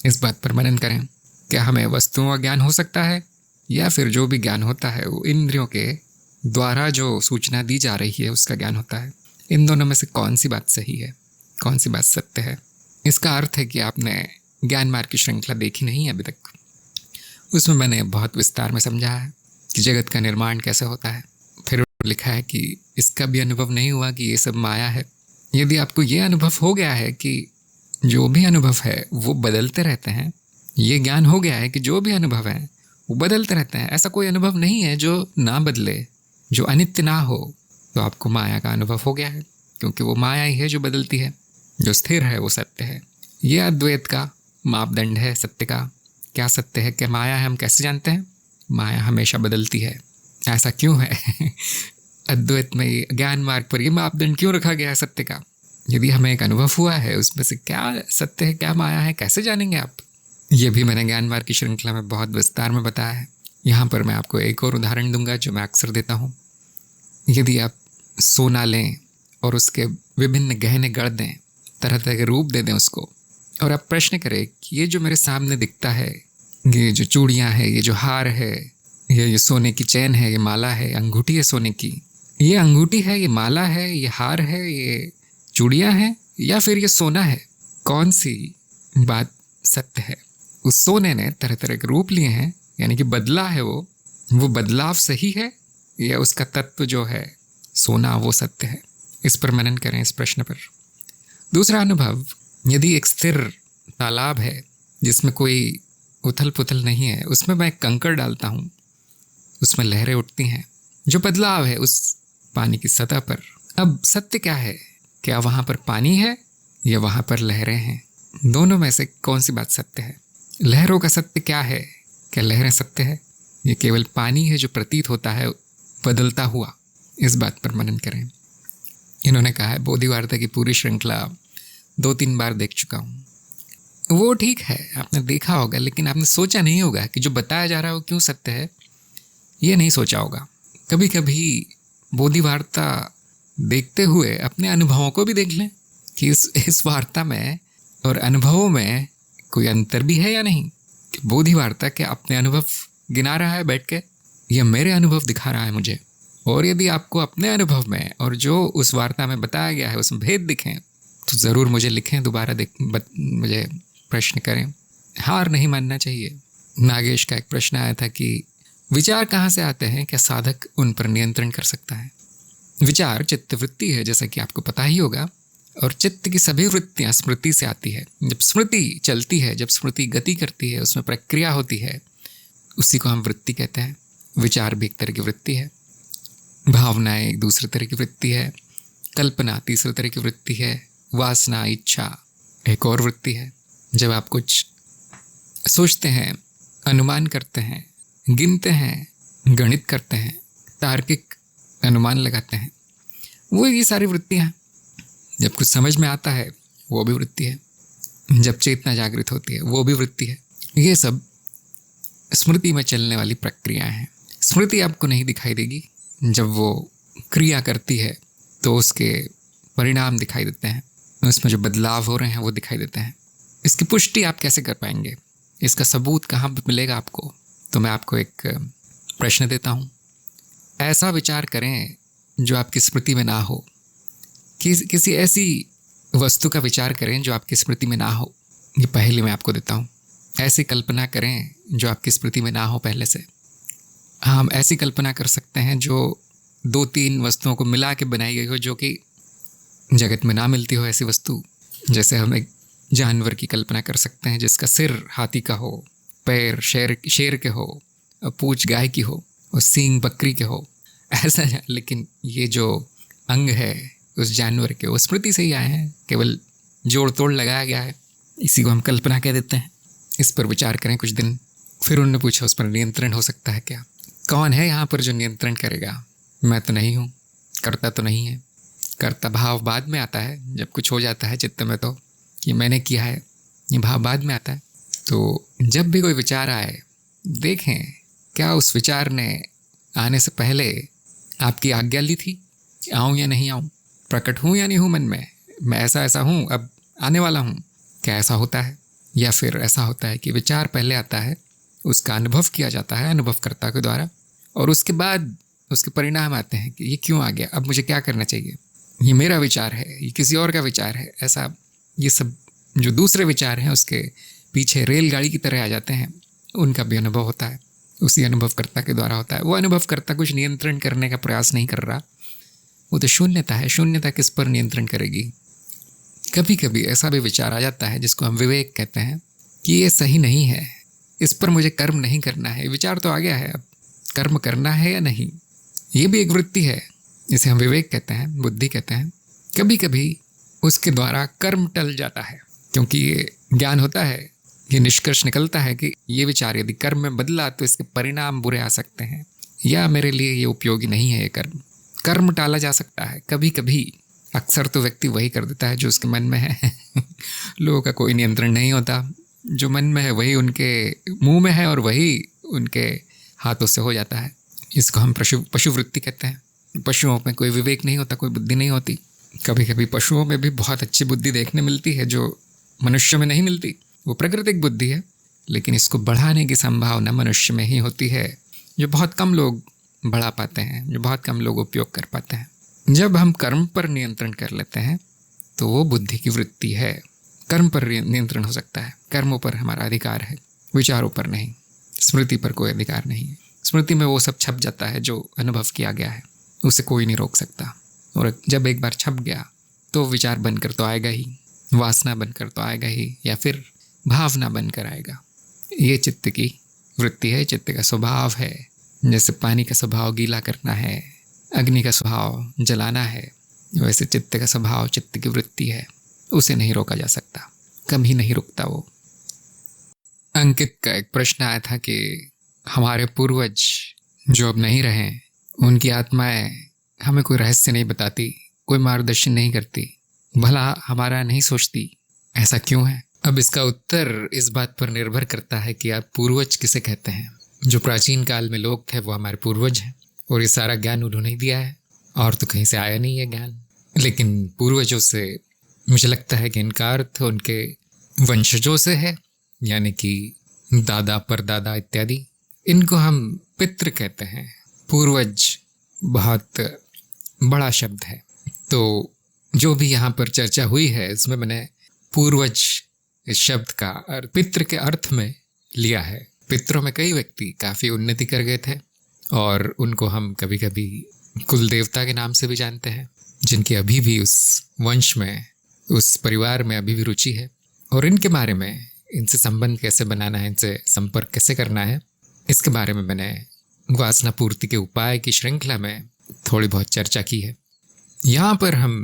इस बात पर मनन करें। क्या हमें वस्तुओं का ज्ञान हो सकता है या फिर जो भी ज्ञान होता है वो इंद्रियों के द्वारा जो सूचना दी जा रही है उसका ज्ञान होता है? इन दोनों में से कौन सी बात सही है, कौन सी बात सत्य है? इसका अर्थ है कि आपने ज्ञान मार्ग की श्रृंखला देखी नहीं है अभी तक। उसमें मैंने बहुत विस्तार में समझा है कि जगत का निर्माण कैसे होता है। फिर लिखा है कि इसका भी अनुभव नहीं हुआ कि ये सब माया है। यदि आपको ये अनुभव हो गया है कि जो भी अनुभव है वो बदलते रहते हैं, ये ज्ञान हो गया है कि जो भी अनुभव है वो बदलते रहते हैं, ऐसा कोई अनुभव नहीं है जो ना बदले, जो अनित्य ना हो, तो आपको माया का अनुभव हो गया है, क्योंकि वो माया ही है जो बदलती है। जो स्थिर है वो सत्य है। ये अद्वैत का मापदंड है सत्य का। क्या सत्य है, क्या माया है, हम कैसे जानते हैं? माया हमेशा बदलती है। ऐसा क्यों है? अद्वैत में, ज्ञान मार्ग पर ये मापदंड क्यों रखा गया है सत्य का? यदि हमें एक अनुभव हुआ है, उसमें से क्या सत्य है, क्या माया है, कैसे जानेंगे आप? ये भी मैंने ज्ञान मार्ग की श्रृंखला में बहुत विस्तार में बताया है। यहाँ पर मैं आपको एक और उदाहरण दूंगा जो मैं अक्सर देता हूँ। यदि आप सोना लें और उसके विभिन्न गहने गढ़ दें, तरह तरह के रूप दे दें उसको, और आप प्रश्न करें कि ये जो मेरे सामने दिखता है, ये जो चूड़ियाँ है, ये जो हार है, ये सोने की चैन है, ये माला है, अंगूठी है सोने की, ये अंगूठी है, ये माला है, ये हार है, ये चूड़ियाँ हैं, या फिर ये सोना है? कौन सी बात सत्य है? उस सोने ने तरह तरह के रूप लिए हैं, यानी कि बदला है वो बदलाव सही है या उसका तत्व जो है सोना वो सत्य है? इस पर मनन करें, इस प्रश्न पर। दूसरा अनुभव, यदि एक स्थिर तालाब है जिसमें कोई उथल पुथल नहीं है, उसमें मैं कंकड़ डालता हूँ, उसमें लहरें उठती हैं, जो बदलाव है उस पानी की सतह पर। अब सत्य क्या है? क्या वहाँ पर पानी है या वहाँ पर लहरें हैं? दोनों में से कौन सी बात सत्य है? लहरों का सत्य क्या है? क्या लहरें सत्य है? ये केवल पानी है जो प्रतीत होता है बदलता हुआ? इस बात पर मनन करें। इन्होंने कहा है, बोधि वार्ता की पूरी श्रृंखला 2-3 बार देख चुका हूँ। वो ठीक है, आपने देखा होगा, लेकिन आपने सोचा नहीं होगा कि जो बताया जा रहा है वो क्यों सत्य है। ये नहीं सोचा होगा। कभी कभी बोधि वार्ता देखते हुए अपने अनुभवों को भी देख लें कि इस वार्ता में और अनुभवों में कोई अंतर भी है या नहीं। कि बोधि वार्ता के अपने अनुभव गिना रहा है बैठ के, या मेरे अनुभव दिखा रहा है मुझे? और यदि आपको अपने अनुभव में और जो उस वार्ता में बताया गया है उसमें भेद दिखें तो ज़रूर मुझे लिखें, दोबारा मुझे प्रश्न करें। हार नहीं मानना चाहिए। नागेश का एक प्रश्न आया था कि विचार कहाँ से आते हैं, क्या साधक उन पर नियंत्रण कर सकता है? विचार चित्तवृत्ति है, जैसा कि आपको पता ही होगा, और चित्त की सभी वृत्तियाँ स्मृति से आती है। जब स्मृति चलती है, जब स्मृति गति करती है, उसमें प्रक्रिया होती है, उसी को हम वृत्ति कहते हैं। विचार भी एक तरह की वृत्ति है, भावनाएं एक दूसरे तरह की वृत्ति है, कल्पना तीसरे तरह की वृत्ति है, वासना, इच्छा एक और वृत्ति है। जब आप कुछ सोचते हैं, अनुमान करते हैं, गिनते हैं, गणित करते हैं, तार्किक अनुमान लगाते हैं, वो ये सारी वृत्तियाँ। जब कुछ समझ में आता है वो भी वृत्ति है, जब चेतना जागृत होती है वो भी वृत्ति है। ये सब स्मृति में चलने वाली प्रक्रियाएं हैं। स्मृति आपको नहीं दिखाई देगी, जब वो क्रिया करती है तो उसके परिणाम दिखाई देते हैं, उसमें जो बदलाव हो रहे हैं वो दिखाई देते हैं। इसकी पुष्टि आप कैसे कर पाएंगे? इसका सबूत कहाँ पर मिलेगा आपको? तो मैं आपको एक प्रश्न देता हूँ। ऐसा विचार करें जो आपकी स्मृति में ना हो। किसी ऐसी वस्तु का विचार करें जो आपकी स्मृति में ना हो। ये पहले मैं आपको देता हूँ। ऐसी कल्पना करें जो आपकी स्मृति में ना हो पहले से। हम ऐसी कल्पना कर सकते हैं जो 2-3 वस्तुओं को मिला के बनाई गई हो, जो कि जगत में ना मिलती हो ऐसी वस्तु। जैसे हम एक जानवर की कल्पना कर सकते हैं जिसका सिर हाथी का हो, पैर शेर के हो, पूंछ गाय की हो और सींग बकरी के हो, ऐसा। लेकिन ये जो अंग है उस जानवर के, वो स्मृति से ही आए हैं, केवल जोड़ तोड़ लगाया गया है। इसी को हम कल्पना कह देते हैं। इस पर विचार करें कुछ दिन। फिर उन्होंने पूछा उस पर नियंत्रण हो सकता है क्या? कौन है यहाँ पर जो नियंत्रण करेगा? मैं तो नहीं हूँ, करता तो नहीं है। कर्ता भाव बाद में आता है, जब कुछ हो जाता है चित्त में तो कि मैंने किया है, ये भाव बाद में आता है। तो जब भी कोई विचार आए, देखें क्या उस विचार ने आने से पहले आपकी आज्ञा ली थी, आऊँ या नहीं आऊँ, प्रकट हूँ या नहीं हूँ मन में, मैं ऐसा ऐसा हूँ, अब आने वाला हूँ। क्या ऐसा होता है? या फिर ऐसा होता है कि विचार पहले आता है, उसका अनुभव किया जाता है अनुभवकर्ता के द्वारा, और उसके बाद उसके परिणाम आते हैं कि ये क्यों आ गया, अब मुझे क्या करना चाहिए, ये मेरा विचार है, ये किसी और का विचार है। ऐसा ये सब जो दूसरे विचार हैं उसके पीछे रेलगाड़ी की तरह आ जाते हैं, उनका भी अनुभव होता है, उसी अनुभवकर्ता के द्वारा होता है। वो अनुभवकर्ता कुछ नियंत्रण करने का प्रयास नहीं कर रहा, वो तो शून्यता है। शून्यता किस पर नियंत्रण करेगी? कभी कभी ऐसा भी विचार आ जाता है जिसको हम विवेक कहते हैं कि ये सही नहीं है, इस पर मुझे कर्म नहीं करना है। विचार तो आ गया है, अब कर्म करना है या नहीं, ये भी एक वृत्ति है, इसे हम विवेक कहते हैं, बुद्धि कहते हैं। कभी कभी उसके द्वारा कर्म टल जाता है, क्योंकि ये ज्ञान होता है, ये निष्कर्ष निकलता है कि ये विचार यदि कर्म में बदला तो इसके परिणाम बुरे आ सकते हैं, या मेरे लिए ये उपयोगी नहीं है। ये कर्म टाला जा सकता है कभी कभी। अक्सर तो व्यक्ति वही कर देता है जो उसके मन में है। लोगों का कोई नियंत्रण नहीं होता, जो मन में है वही उनके मुंह में है और वही उनके हाथों से हो जाता है। इसको हम पशु वृत्ति कहते हैं। पशुओं में कोई विवेक नहीं होता, कोई बुद्धि नहीं होती। कभी कभी पशुओं में भी बहुत अच्छी बुद्धि देखने मिलती है जो मनुष्य में नहीं मिलती, वो प्राकृतिक बुद्धि है, लेकिन इसको बढ़ाने की संभावना मनुष्य में ही होती है, जो बहुत कम लोग बढ़ा पाते हैं, जो बहुत कम लोग उपयोग कर पाते हैं। जब हम कर्म पर नियंत्रण कर लेते हैं तो वो बुद्धि की वृत्ति है। कर्म पर नियंत्रण हो सकता है, कर्मों पर हमारा अधिकार है, विचारों पर नहीं। स्मृति पर कोई अधिकार नहीं है। स्मृति में वो सब छप जाता है जो अनुभव किया गया है, उसे कोई नहीं रोक सकता। और जब एक बार छप गया तो विचार बनकर तो आएगा ही, वासना बनकर तो आएगा ही, या फिर भावना बनकर आएगा। ये चित्त की वृत्ति है, चित्त का स्वभाव है। जैसे पानी का स्वभाव गीला करना है, अग्नि का स्वभाव जलाना है, वैसे चित्त का स्वभाव, चित्त की वृत्ति है, उसे नहीं रोका जा सकता, कभी नहीं रुकता वो। अंकित का एक प्रश्न आया था कि हमारे पूर्वज जो अब नहीं रहे, उनकी आत्माएं हमें कोई रहस्य नहीं बताती, कोई मार्गदर्शन नहीं करती, भला हमारा नहीं सोचती, ऐसा क्यों है? अब इसका उत्तर इस बात पर निर्भर करता है कि आप पूर्वज किसे कहते हैं। जो प्राचीन काल में लोग थे वो हमारे पूर्वज हैं, और ये सारा ज्ञान उन्होंने ही दिया है, और तो कहीं से आया नहीं है ज्ञान। लेकिन पूर्वजों से मुझे लगता है कि इनका अर्थ उनके वंशजों से है, यानी कि दादा परदादा इत्यादि। इनको हम पितृ कहते हैं। पूर्वज बहुत बड़ा शब्द है, तो जो भी यहाँ पर चर्चा हुई है इसमें मैंने पूर्वज इस शब्द का पितृ के अर्थ में लिया है। पितरों में कई व्यक्ति काफ़ी उन्नति कर गए थे, और उनको हम कभी कभी कुल देवता के नाम से भी जानते हैं, जिनकी अभी भी उस वंश में, उस परिवार में अभी भी रुचि है। और इनके बारे में, इनसे संबंध कैसे बनाना है, इनसे संपर्क कैसे करना है, इसके बारे में मैंने वासना पूर्ति के उपाय की श्रृंखला में थोड़ी बहुत चर्चा की है। यहाँ पर हम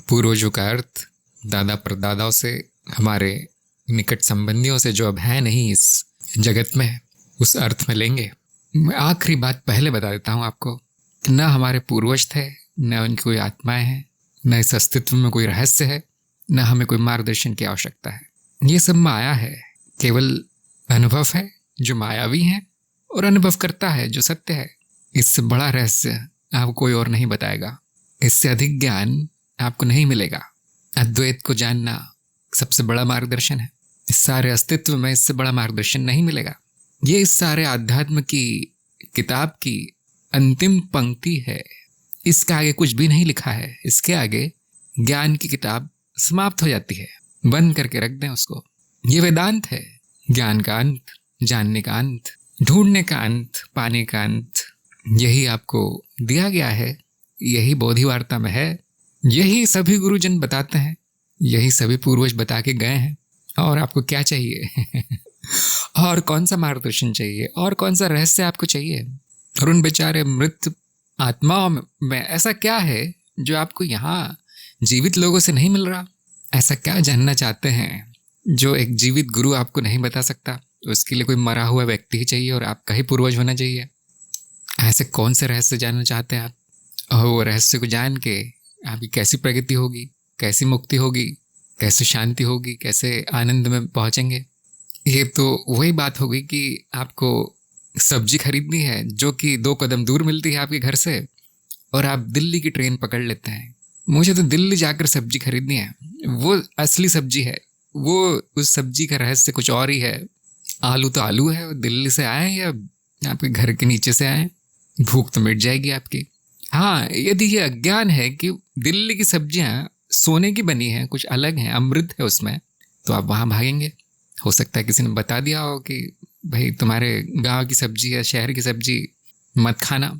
पूर्वजों का अर्थ दादा परदादाओं से, हमारे निकट संबंधियों से जो अब है नहीं इस जगत में, उस अर्थ में लेंगे। मैं आखिरी बात पहले बता देता हूँ आपको कि न हमारे पूर्वज थे, न उनकी कोई आत्माएं हैं, न इस अस्तित्व में कोई रहस्य है, न हमें कोई मार्गदर्शन की आवश्यकता है। ये सब माया है, केवल अनुभव है जो मायावी है, और अनुभव करता है जो सत्य है। इससे बड़ा रहस्य आपको कोई और नहीं बताएगा, इससे अधिक ज्ञान आपको नहीं मिलेगा। अद्वैत को जानना सबसे बड़ा मार्गदर्शन है। इस सारे अस्तित्व में इससे बड़ा मार्गदर्शन नहीं मिलेगा। ये इस सारे आध्यात्म की किताब की अंतिम पंक्ति है। इसके आगे कुछ भी नहीं लिखा है। इसके आगे ज्ञान की किताब समाप्त हो जाती है, बंद करके रख दें उसको। ये वेदांत है, ज्ञान का अंत, जानने का अंत, ढूंढने का अंत, पाने का अंत। यही आपको दिया गया है, यही बोधि वार्ता में है, यही सभी गुरुजन बताते हैं, यही सभी पूर्वज बता के गए हैं। और आपको क्या चाहिए? और कौन सा मार्गदर्शन चाहिए, और कौन सा रहस्य आपको चाहिए? और उन बेचारे मृत आत्माओं में ऐसा क्या है जो आपको यहाँ जीवित लोगों से नहीं मिल रहा? ऐसा क्या जानना चाहते हैं जो एक जीवित गुरु आपको नहीं बता सकता? उसके लिए कोई मरा हुआ व्यक्ति ही चाहिए और आपका ही पूर्वज होना चाहिए। ऐसे कौन से रहस्य जानना चाहते हैं आप? और वो रहस्य को जान के आपकी कैसी प्रगति होगी, कैसी मुक्ति होगी, कैसे शांति होगी, कैसे आनंद में पहुंचेंगे? ये तो वही बात होगी कि आपको सब्जी खरीदनी है जो कि 2 कदम दूर मिलती है आपके घर से, और आप दिल्ली की ट्रेन पकड़ लेते हैं। मुझे तो दिल्ली जाकर सब्जी खरीदनी है, वो असली सब्जी है, वो उस सब्जी का रहस्य कुछ और ही है। आलू तो आलू है, दिल्ली से आए या आपके घर के नीचे से आए, भूख तो मिट जाएगी आपकी। हाँ, यदि ये अज्ञान है कि दिल्ली की सब्जियां सोने की बनी हैं, कुछ अलग हैं, अमृत है उसमें, तो आप वहाँ भागेंगे। हो सकता है किसी ने बता दिया हो कि भाई तुम्हारे गांव की सब्जी या शहर की सब्जी मत खाना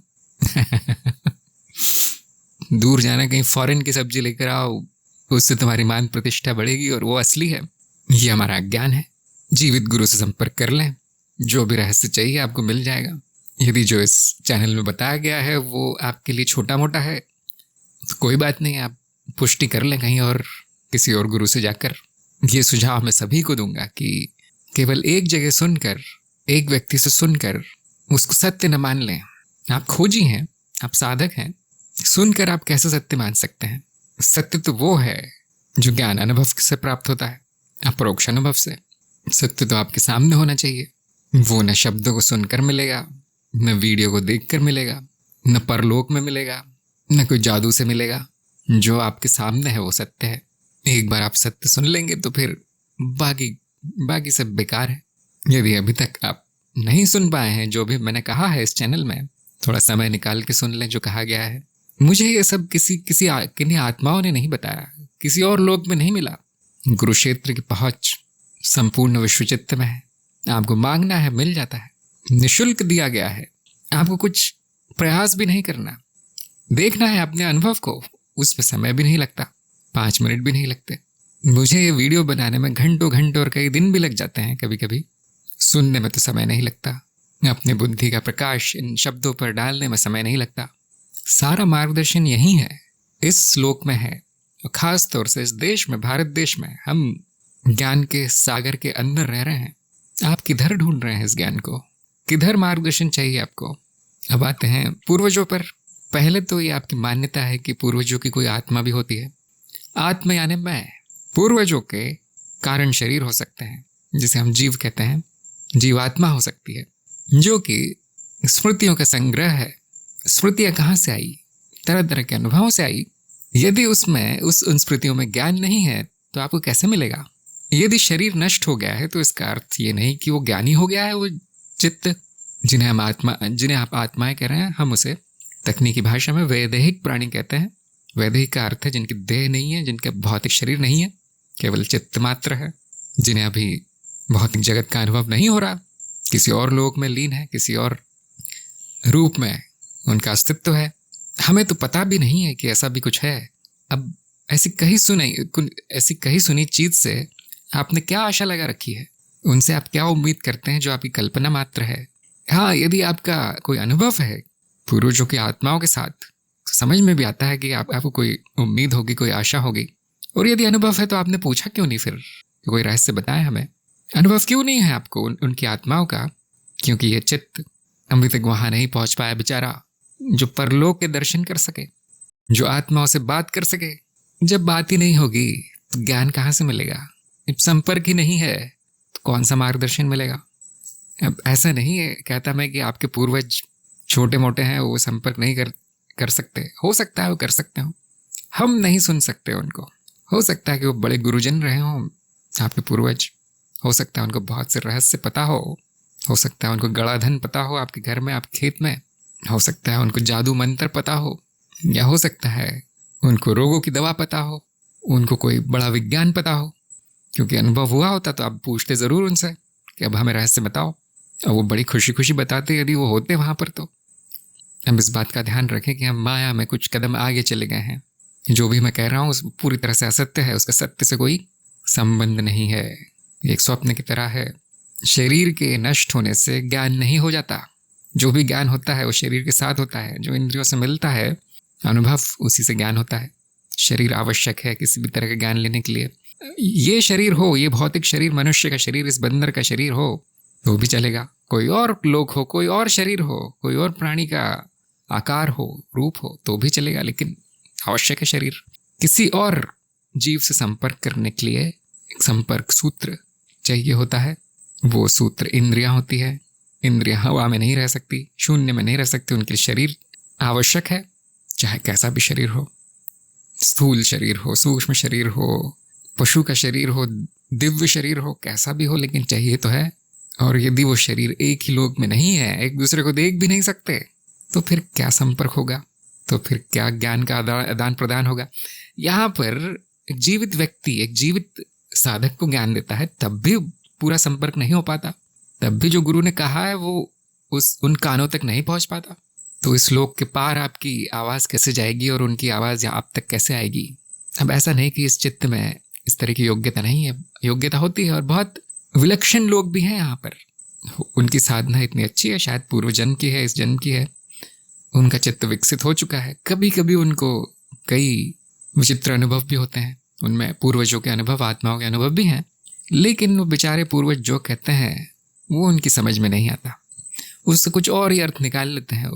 दूर जाना, कहीं फॉरेन की सब्जी लेकर आओ, उससे तुम्हारी मान प्रतिष्ठा बढ़ेगी और वो असली है। ये हमारा अज्ञान है। जीवित गुरु से संपर्क कर लें, जो भी रहस्य चाहिए आपको मिल जाएगा। यदि जो इस चैनल में बताया गया है वो आपके लिए छोटा मोटा है तो कोई बात नहीं, आप पुष्टि कर लें कहीं और किसी और गुरु से जाकर। ये सुझाव मैं सभी को दूंगा कि केवल एक जगह सुनकर, एक व्यक्ति से सुनकर उसको सत्य न मान लें। आप खोजी हैं, आप साधक हैं, सुनकर आप कैसे सत्य मान सकते हैं? सत्य तो वो है जो ज्ञान अनुभव से प्राप्त होता है, अपरोक्ष अनुभव से। सत्य तो आपके सामने होना चाहिए। वो न शब्दों को सुनकर मिलेगा, न वीडियो को देखकर मिलेगा, न परलोक में मिलेगा, न कोई जादू से मिलेगा। जो आपके सामने है वो सत्य है। एक बार आप सत्य सुन लेंगे तो फिर बाकी सब बेकार है। यदि अभी तक आप नहीं सुन पाए हैं जो भी मैंने कहा है इस चैनल में, थोड़ा समय निकाल के सुन लें जो कहा गया है। मुझे ये सब किन्हीं आत्माओं ने नहीं बताया, किसी और लोक में नहीं मिला। गुरुक्षेत्र की पहुंच संपूर्ण विश्वचित्त में है। आपको मांगना है, मिल जाता है, निःशुल्क दिया गया है। आपको कुछ प्रयास भी नहीं करना, देखना है अपने अनुभव को। उसमें समय भी नहीं लगता, 5 मिनट भी नहीं लगते। मुझे ये वीडियो बनाने में घंटों और कई दिन भी लग जाते हैं कभी कभी। सुनने में तो समय नहीं लगता, अपनी बुद्धि का प्रकाश इन शब्दों पर डालने में समय नहीं लगता। सारा मार्गदर्शन यही है, इस श्लोक में है। और खास तौर से इस देश में, भारत देश में, हम ज्ञान के सागर के अंदर रह रहे हैं। आप किधर ढूंढ रहे हैं इस ज्ञान को? किधर मार्गदर्शन चाहिए आपको? अब आते हैं पूर्वजों पर। पहले तो ये आपकी मान्यता है कि पूर्वजों की कोई आत्मा भी होती है। आत्मा यानी मैं। पूर्वजों के कारण शरीर हो सकते हैं, जिसे हम जीव कहते हैं। जीवात्मा हो सकती है, जो कि स्मृतियों का संग्रह है। स्मृतियाँ कहाँ से आई? तरह तरह के अनुभवों से आई। यदि उसमें उन स्मृतियों में ज्ञान नहीं है तो आपको कैसे मिलेगा? यदि शरीर नष्ट हो गया है तो इसका अर्थ ये नहीं कि वो ज्ञानी हो गया है। वो चित्त, जिन्हें आप आत्माएं कह रहे हैं, हम उसे तकनीकी भाषा में वैदेहिक प्राणी कहते हैं। वैदेहिक का अर्थ है जिनकी देह नहीं है, जिनका भौतिक शरीर नहीं है, केवल चित्त मात्र है, जिन्हें अभी भौतिक जगत का अनुभव नहीं हो रहा, किसी और लोक में लीन है, किसी और रूप में उनका अस्तित्व है। हमें तो पता भी नहीं है कि ऐसा भी कुछ है। अब ऐसी कहीं सुनी चीज से आपने क्या आशा लगा रखी है? उनसे आप क्या उम्मीद करते हैं जो आपकी कल्पना मात्र है? हाँ, यदि आपका कोई अनुभव है पूर्वजों की आत्माओं के साथ, समझ में भी आता है कि आपको कोई उम्मीद होगी, कोई आशा होगी। और यदि अनुभव है तो आपने पूछा क्यों नहीं? फिर कोई रहस्य बताए हमें। अनुभव क्यों नहीं है आपको उनकी आत्माओं का? क्योंकि ये चित्त अभी तक वहां नहीं पहुंच पाया बेचारा, जो परलोक के दर्शन कर सके, जो आत्माओं से बात कर सके। जब बात ही नहीं होगी तो ज्ञान कहाँ से मिलेगा? जब संपर्क ही नहीं है तो कौन सा मार्गदर्शन मिलेगा? अब ऐसा नहीं है कहता मैं कि आपके पूर्वज छोटे मोटे हैं, वो संपर्क नहीं कर सकते। हो सकता है वो कर सकते हो, हम नहीं सुन सकते उनको। हो सकता है कि वो बड़े गुरुजन रहे हों आपके पूर्वज। हो सकता है उनको बहुत से रहस्य पता हो सकता है उनको गड़ाधन पता हो आपके घर में, आपके खेत में। हो सकता है उनको जादू मंत्र पता हो, या हो सकता है उनको रोगों की दवा पता हो, उनको कोई बड़ा विज्ञान पता हो। क्योंकि अनुभव हुआ होता तो आप पूछते ज़रूर उनसे कि अब हमें रहस्य बताओ, और वो बड़ी खुशी खुशी बताते यदि वो होते वहाँ पर। तो हम इस बात का ध्यान रखें कि हम माया में कुछ कदम आगे चले गए हैं। जो भी मैं कह रहा हूँ उस पूरी तरह से असत्य है, उसका सत्य से कोई संबंध नहीं है। एक स्वप्न की तरह है। शरीर के नष्ट होने से ज्ञान नहीं हो जाता। जो भी ज्ञान होता है वो शरीर के साथ होता है। जो इंद्रियों से मिलता है अनुभव, उसी से ज्ञान होता है। शरीर आवश्यक है किसी भी तरह का ज्ञान लेने के लिए। ये शरीर हो, ये भौतिक शरीर, मनुष्य का शरीर, इस बंदर का शरीर हो तो भी चलेगा, कोई और लोक हो, कोई और शरीर हो, कोई और प्राणी का आकार हो, रूप हो तो भी चलेगा, लेकिन आवश्यक है शरीर। किसी और जीव से संपर्क करने के लिए एक संपर्क सूत्र चाहिए होता है। वो सूत्र इंद्रियां होती है। इंद्रियां हवा में नहीं रह सकती, शून्य में नहीं रह सकती, उनके लिए शरीर आवश्यक है, चाहे कैसा भी शरीर हो, स्थूल शरीर हो, सूक्ष्म शरीर हो, पशु का शरीर हो, दिव्य शरीर हो, कैसा भी हो, लेकिन चाहिए तो है। और यदि वो शरीर एक ही लोक में नहीं है, एक दूसरे को देख भी नहीं सकते, तो फिर क्या संपर्क होगा, तो फिर क्या ज्ञान का आदान प्रदान होगा। यहाँ पर एक जीवित व्यक्ति, एक जीवित साधक को ज्ञान देता है, तब भी पूरा संपर्क नहीं हो पाता, तब भी जो गुरु ने कहा है वो उन कानों तक नहीं पहुंच पाता। तो इस लोक के पार आपकी आवाज़ कैसे जाएगी और उनकी आवाज़ आप तक कैसे आएगी। अब ऐसा नहीं कि इस चित्त में इस तरह की योग्यता नहीं है, योग्यता होती है, और बहुत विलक्षण लोग भी हैं यहाँ पर। उनकी साधना इतनी अच्छी है, शायद पूर्व जन्म की है, इस जन्म की है, उनका चित्त विकसित हो चुका है। कभी कभी उनको कई विचित्र अनुभव भी होते हैं, उनमें पूर्वजों के अनुभव, आत्माओं के अनुभव भी हैं, लेकिन वो बेचारे पूर्वज जो कहते हैं वो उनकी समझ में नहीं आता, उससे कुछ और ही अर्थ निकाल लेते हैं।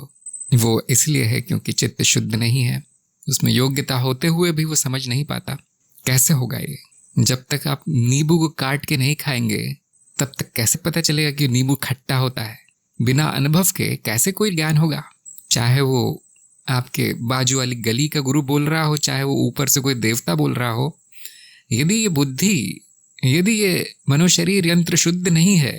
वो इसलिए है क्योंकि चित्त शुद्ध नहीं है, उसमें योग्यता होते हुए भी वो समझ नहीं पाता। कैसे होगा ये? जब तक आप नींबू को काट के नहीं खाएंगे तब तक कैसे पता चलेगा कि नींबू खट्टा होता है? बिना अनुभव के कैसे कोई ज्ञान होगा? चाहे वो आपके बाजू वाली गली का गुरु बोल रहा हो, चाहे वो ऊपर से कोई देवता बोल रहा हो, यदि ये बुद्धि, यदि ये मनोशरीर यंत्र शुद्ध नहीं है,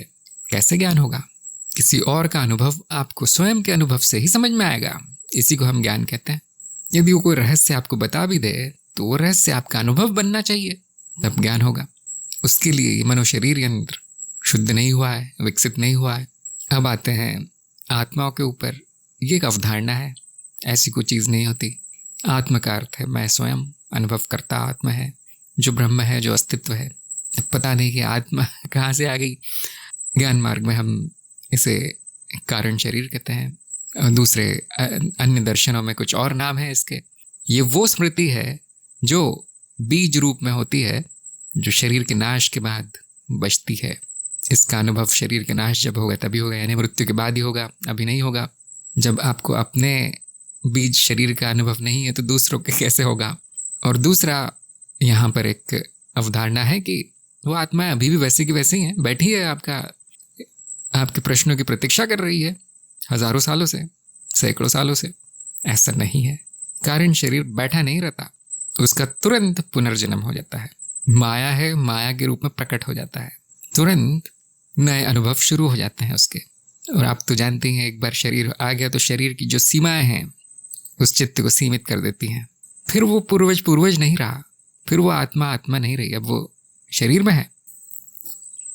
कैसे ज्ञान होगा? किसी और का अनुभव आपको स्वयं के अनुभव से ही समझ में आएगा, इसी को हम ज्ञान कहते हैं। यदि वो कोई रहस्य आपको बता भी दे तो वो रहस्य आपका अनुभव बनना चाहिए, तब ज्ञान होगा। उसके लिए ये मनोशरीर यंत्र शुद्ध नहीं हुआ है, विकसित नहीं हुआ है। अब आते हैं आत्माओं के ऊपर। ये एक अवधारणा है, ऐसी कोई चीज़ नहीं होती। आत्मा का अर्थ है मैं स्वयं, अनुभव करता आत्मा है, जो ब्रह्म है, जो अस्तित्व है। पता नहीं कि आत्मा कहाँ से आ गई। ज्ञान मार्ग में हम इसे कारण शरीर कहते हैं, दूसरे अन्य दर्शनों में कुछ और नाम है इसके। ये वो स्मृति है जो बीज रूप में होती है, जो शरीर के नाश के बाद बचती है। इसका अनुभव शरीर के नाश जब होगा तभी होगा, यानी मृत्यु के बाद ही होगा, अभी नहीं होगा। जब आपको अपने बीज शरीर का अनुभव नहीं है तो दूसरों के कैसे होगा। और दूसरा यहाँ पर एक अवधारणा है कि वो आत्मा अभी भी वैसी की वैसी है, बैठी है, आपके प्रश्नों की प्रतीक्षा कर रही है, हजारों सालों से, सैकड़ों सालों से। ऐसा नहीं है। कारण शरीर बैठा नहीं रहता, उसका तुरंत पुनर्जन्म हो जाता है। माया है, माया के रूप में प्रकट हो जाता है, तुरंत नए अनुभव शुरू हो जाते हैं उसके। और आप तो जानते हैं, एक बार शरीर आ गया तो शरीर की जो सीमाएं हैं उस चित्त को सीमित कर देती हैं। फिर वो पूर्वज नहीं रहा, फिर वो आत्मा नहीं रही, अब वो शरीर में है।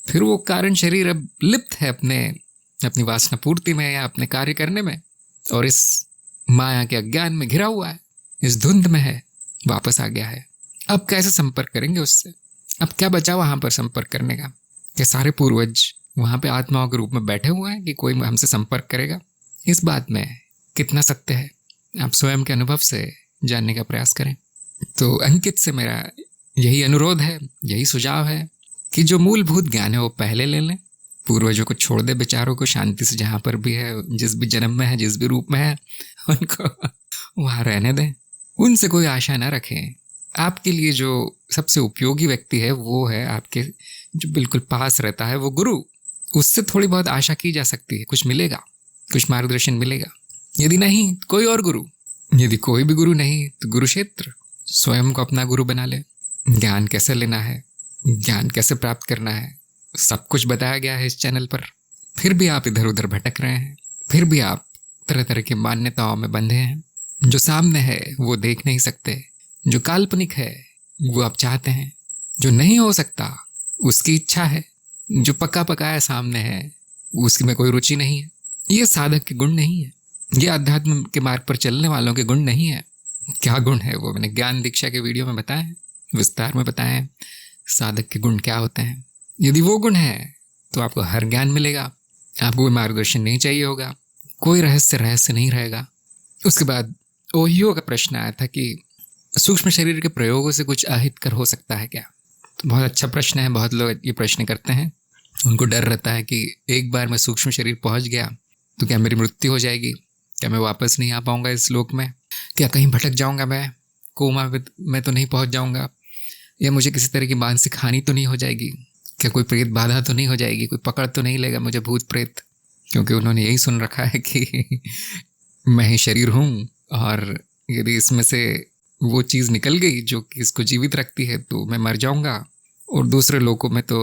फिर वो कारण शरीर अब लिप्त है अपनी वासना पूर्ति में या अपने कार्य करने में, और इस माया के अज्ञान में घिरा हुआ है, इस धुंध में है, वापस आ गया है। अब कैसे संपर्क करेंगे उससे? अब क्या बचा वहाँ पर संपर्क करने का? क्या सारे पूर्वज वहाँ पे आत्माओं के रूप में बैठे हुए हैं कि कोई हमसे संपर्क करेगा? इस बात में कितना सत्य है, आप स्वयं के अनुभव से जानने का प्रयास करें। तो अंकित से मेरा यही अनुरोध है, यही सुझाव है कि जो मूलभूत ज्ञान है वो पहले ले लें, पूर्वजों को छोड़ दे, बेचारों को शांति से जहाँ पर भी है, जिस भी जन्म में है, जिस भी रूप में है, उनको वहाँ रहने दें। उनसे कोई आशा ना रखें। आपके लिए जो सबसे उपयोगी व्यक्ति है वो है आपके जो बिल्कुल पास रहता है, वो गुरु। उससे थोड़ी बहुत आशा की जा सकती है, कुछ मिलेगा, कुछ मार्गदर्शन मिलेगा। यदि नहीं, कोई और गुरु। यदि कोई भी गुरु नहीं तो गुरुक्षेत्र, स्वयं को अपना गुरु बना ले। ज्ञान कैसे लेना है, ज्ञान कैसे प्राप्त करना है, सब कुछ बताया गया है इस चैनल पर। फिर भी आप इधर उधर भटक रहे हैं, फिर भी आप तरह तरह की मान्यताओं में बंधे हैं। जो सामने है वो देख नहीं सकते, जो काल्पनिक है वो आप चाहते हैं, जो नहीं हो सकता उसकी इच्छा है, जो पक्का पकाया सामने है उसकी में कोई रुचि नहीं है। ये साधक के गुण नहीं है, ये अध्यात्म के मार्ग पर चलने वालों के गुण नहीं है। क्या गुण है वो मैंने ज्ञान दीक्षा के वीडियो में बताया है, विस्तार में बताया है, साधक के गुण क्या होते हैं। यदि वो गुण है तो आपको हर ज्ञान मिलेगा, आपको कोई मार्गदर्शन नहीं चाहिए होगा, कोई रहस्य नहीं रहेगा। उसके बाद ओहियो का प्रश्न आया था कि सूक्ष्म शरीर के प्रयोगों से कुछ अहितकर हो सकता है क्या। तो बहुत अच्छा प्रश्न है, बहुत लोग ये प्रश्न करते हैं। उनको डर रहता है कि एक बार मैं सूक्ष्म शरीर पहुंच गया तो क्या मेरी मृत्यु हो जाएगी, क्या मैं वापस नहीं आ पाऊंगा इस लोक में, क्या कहीं भटक जाऊंगा, मैं कोमा में तो नहीं पहुंच जाऊंगा, या मुझे किसी तरह की मानसिक हानि तो नहीं हो जाएगी, क्या कोई प्रेत बाधा तो नहीं हो जाएगी, कोई पकड़ तो नहीं लेगा मुझे भूत प्रेत। क्योंकि उन्होंने यही सुन रखा है कि मैं ही शरीर हूँ, और यदि इसमें से वो चीज़ निकल गई जो कि इसको जीवित रखती है तो मैं मर जाऊंगा। और दूसरे लोगों में तो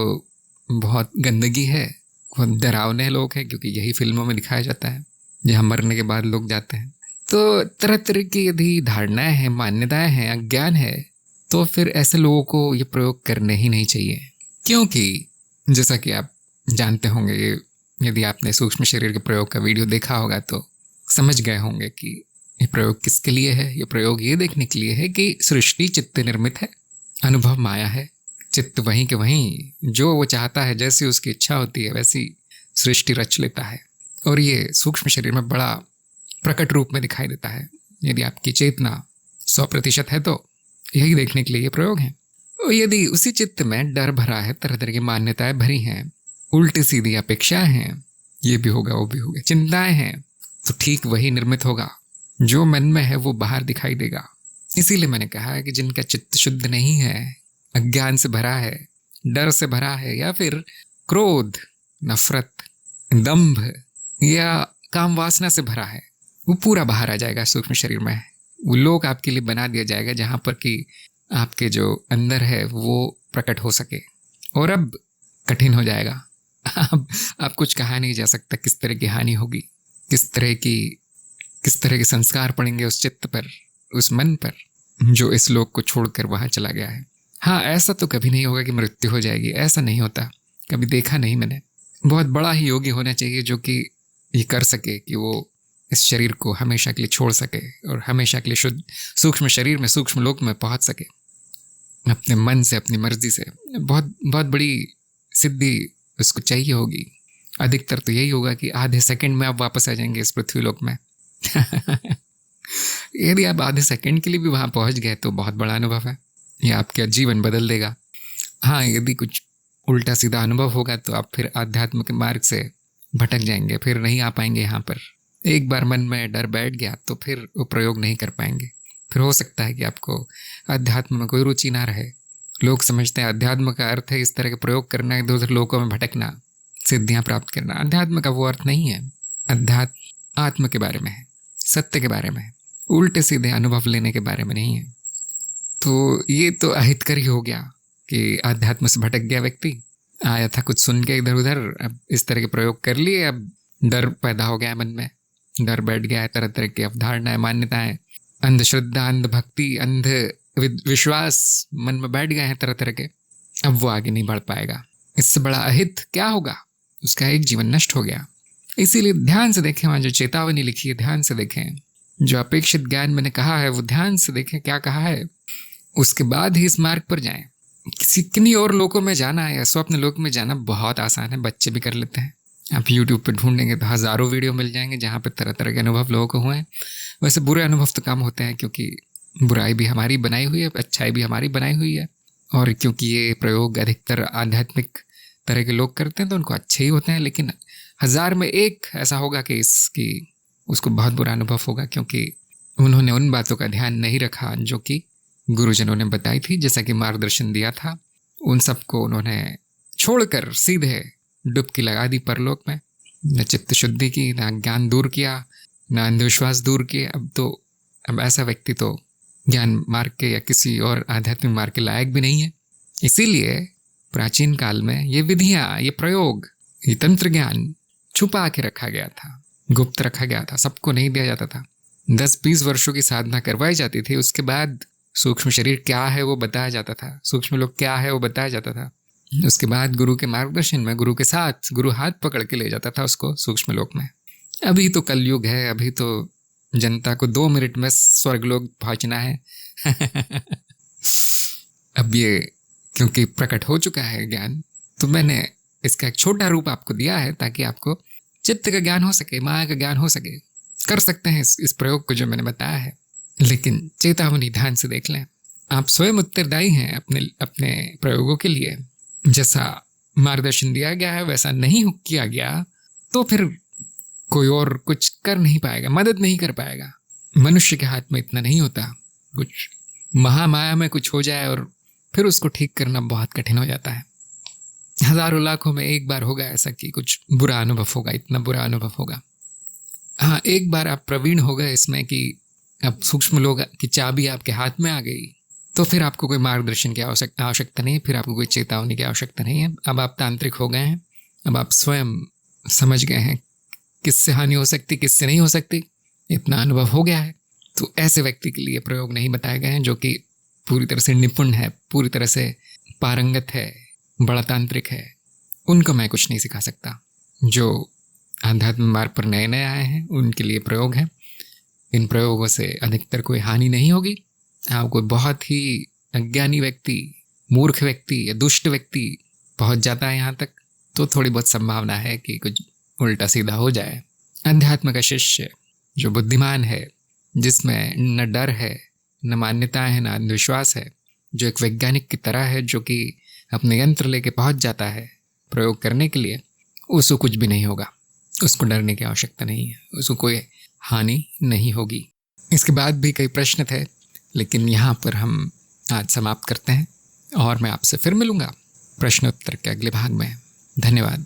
बहुत गंदगी है, बहुत डरावने लोग हैं, क्योंकि यही फिल्मों में दिखाया जाता है जहाँ मरने के बाद लोग जाते हैं। तो तरह तरह की यदि धारणाएं हैं, मान्यताएं हैं, अज्ञान है, तो फिर ऐसे लोगों को ये प्रयोग करने ही नहीं चाहिए। क्योंकि जैसा कि आप जानते होंगे, यदि आपने सूक्ष्म शरीर के प्रयोग का वीडियो देखा होगा तो समझ गए होंगे कि ये प्रयोग किसके लिए है। ये प्रयोग ये देखने के लिए है कि सृष्टि चित्त निर्मित है, अनुभव माया है, चित्त वहीं के वहीं जो वो चाहता है, जैसी उसकी इच्छा होती है वैसी सृष्टि रच लेता है। और ये सूक्ष्म शरीर में बड़ा प्रकट रूप में दिखाई देता है। यदि आपकी चेतना 100% है तो यही देखने के लिए ये प्रयोग है। और यदि उसी चित्त में डर भरा है, तरह तरह की मान्यताएं भरी हैं, उल्टी सीधी अपेक्षाएं हैं, ये भी होगा वो भी होगा, चिंताएं हैं, तो ठीक वही निर्मित होगा। जो मन में है वो बाहर दिखाई देगा। इसीलिए मैंने कहा है कि जिनका चित्त शुद्ध नहीं है, अज्ञान से भरा है, डर से भरा है, या फिर क्रोध, नफरत, दंभ या काम वासना से भरा है, वो पूरा बाहर आ जाएगा सूक्ष्म शरीर में। वो लोक आपके लिए बना दिया जाएगा जहाँ पर कि आपके जो अंदर है वो प्रकट हो सके। और अब कठिन हो जाएगा। अब आप कुछ कहा नहीं जा सकता किस तरह की हानि होगी, किस तरह के संस्कार पड़ेंगे उस चित्त पर, उस मन पर, जो इस लोक को छोड़कर वहाँ चला गया है। हाँ, ऐसा तो कभी नहीं होगा कि मृत्यु हो जाएगी, ऐसा नहीं होता, कभी देखा नहीं मैंने। बहुत बड़ा ही योगी होना चाहिए जो कि ये कर सके कि वो इस शरीर को हमेशा के लिए छोड़ सके और हमेशा के लिए शुद्ध सूक्ष्म शरीर में, सूक्ष्म लोक में पहुंच सके अपने मन से, अपनी मर्जी से। बहुत बहुत बड़ी सिद्धि उसको चाहिए होगी। अधिकतर तो यही होगा कि आधे सेकंड में आप वापस आ जाएंगे इस पृथ्वी लोक में। यदि आप आधे सेकंड के लिए भी वहाँ पहुँच गए तो बहुत बड़ा अनुभव है, ये आपका जीवन बदल देगा। हाँ, यदि कुछ उल्टा सीधा अनुभव होगा तो आप फिर आध्यात्म के मार्ग से भटक जाएंगे, फिर नहीं आ पाएंगे यहाँ पर। एक बार मन में डर बैठ गया तो फिर वो प्रयोग नहीं कर पाएंगे। फिर हो सकता है कि आपको अध्यात्म में कोई रुचि ना रहे। लोग समझते हैं अध्यात्म का अर्थ है इस तरह के प्रयोग करना, इधर उधर लोकों में भटकना, सिद्धियाँ प्राप्त करना। अध्यात्म का वो अर्थ नहीं है। अध्यात्म आत्म के बारे में है, सत्य के बारे में है, उल्टे सीधे अनुभव लेने के बारे में नहीं है। तो ये तो अहितकर ही हो गया कि अध्यात्म से भटक गया व्यक्ति, आया था कुछ सुन के इधर उधर, अब इस तरह के प्रयोग कर लिए, अब डर पैदा हो गया मन में, डर बैठ गया है, तरह तरह की अवधारणाएं, मान्यताएं, अंधश्रद्धा, अंधभक्ति, अंध विश्वास मन में बैठ गए हैं तरह तरह के। अब वो आगे नहीं बढ़ पाएगा। इससे बड़ा अहित क्या होगा, उसका एक जीवन नष्ट हो गया। इसीलिए ध्यान से देखें, वहाँ जो चेतावनी लिखी है ध्यान से देखें, जो अपेक्षित ज्ञान मैंने कहा है वो ध्यान से देखें क्या कहा है, उसके बाद ही इस मार्ग पर जाएं। किन्हीं और लोकों में जाना है या स्वप्न लोक में जाना बहुत आसान है, बच्चे भी कर लेते हैं। आप यूट्यूब पर ढूंढेंगे तो हज़ारों वीडियो मिल जाएंगे जहाँ पर तरह तरह के अनुभव लोगों को हुए हैं। वैसे बुरे अनुभव तो कम होते हैं, क्योंकि बुराई भी हमारी बनाई हुई है, अच्छाई भी हमारी बनाई हुई है। और क्योंकि ये प्रयोग अधिकतर आध्यात्मिक तरह के लोग करते हैं तो उनको अच्छे ही होते हैं। लेकिन 1000 में एक ऐसा होगा कि उसको बहुत बुरा अनुभव होगा, क्योंकि उन्होंने उन बातों का ध्यान नहीं रखा जो कि गुरुजनों ने बताई थी, जैसा कि मार्गदर्शन दिया था। उन सबको उन्होंने छोड़कर सीधे डुबकी लगा दी परलोक में। न चित्त शुद्धि की, न ज्ञान दूर किया, न अंधविश्वास दूर किए। अब ऐसा व्यक्ति तो ज्ञान मार्ग के या किसी और आध्यात्मिक मार्ग के लायक भी नहीं है। इसीलिए प्राचीन काल में ये विधियाँ, ये प्रयोग, ये तंत्र ज्ञान छुपा के रखा गया था, गुप्त रखा गया था, सबको नहीं दिया जाता था। 10-20 वर्षों की साधना करवाई जाती थी, उसके बाद सूक्ष्म शरीर क्या है वो बताया जाता था, सूक्ष्म लोक क्या है वो बताया जाता था। उसके बाद गुरु के मार्गदर्शन में, गुरु के साथ, गुरु हाथ पकड़ के ले जाता था उसको सूक्ष्म लोक में। अभी तो कलयुग है, अभी तो जनता को 2 मिनट में स्वर्गलोक पहुंचना है। अब ये क्योंकि प्रकट हो चुका है ज्ञान, तो मैंने इसका एक छोटा रूप आपको दिया है ताकि आपको चित्त का ज्ञान हो सके, माया का ज्ञान हो सके। कर सकते हैं इस प्रयोग को जो मैंने बताया है। लेकिन चेतावनी ध्यान से देख लें, आप स्वयं उत्तरदायी हैं अपने अपने प्रयोगों के लिए। जैसा मार्गदर्शन दिया गया है वैसा नहीं किया गया तो फिर कोई और कुछ कर नहीं पाएगा, मदद नहीं कर पाएगा। मनुष्य के हाथ में इतना नहीं होता। कुछ महामाया में कुछ हो जाए और फिर उसको ठीक करना बहुत कठिन हो जाता है। हजारों लाखों में एक बार होगा ऐसा कि कुछ बुरा अनुभव होगा, इतना बुरा अनुभव होगा। हाँ, एक बार आप प्रवीण हो गए इसमें कि अब सूक्ष्म लोग की चाबी आपके हाथ में आ गई, तो फिर आपको कोई मार्गदर्शन की आवश्यकता नहीं है, फिर आपको कोई चेतावनी की आवश्यकता नहीं है। अब आप तांत्रिक हो गए हैं, अब आप स्वयं समझ गए हैं किससे हानि हो सकती, किससे नहीं हो सकती, इतना अनुभव हो गया है। तो ऐसे व्यक्ति के लिए प्रयोग नहीं बताए गए हैं जो कि पूरी तरह से निपुण है, पूरी तरह से पारंगत है, बड़ा तांत्रिक है। उनको मैं कुछ नहीं सिखा सकता। जो आध्यात्म मार्ग पर नए नए आए हैं उनके लिए प्रयोग है। इन प्रयोगों से अधिकतर कोई हानि नहीं होगी। हाँ, कोई बहुत ही अज्ञानी व्यक्ति, मूर्ख व्यक्ति या दुष्ट व्यक्ति पहुंच जाता है यहाँ तक, तो थोड़ी बहुत संभावना है कि कुछ उल्टा सीधा हो जाए। अध्यात्म का शिष्य जो बुद्धिमान है, जिसमें न डर है, न मान्यताएं हैं, न अंधविश्वास है, जो एक वैज्ञानिक की तरह है, जो कि अपने यंत्र लेके पहुंच जाता है प्रयोग करने के लिए, उसको कुछ भी नहीं होगा। उसको डरने की आवश्यकता नहीं है, उसको कोई हानि नहीं होगी। इसके बाद भी कई प्रश्न थे, लेकिन यहाँ पर हम आज समाप्त करते हैं और मैं आपसे फिर मिलूँगा प्रश्नोत्तर के अगले भाग में। धन्यवाद।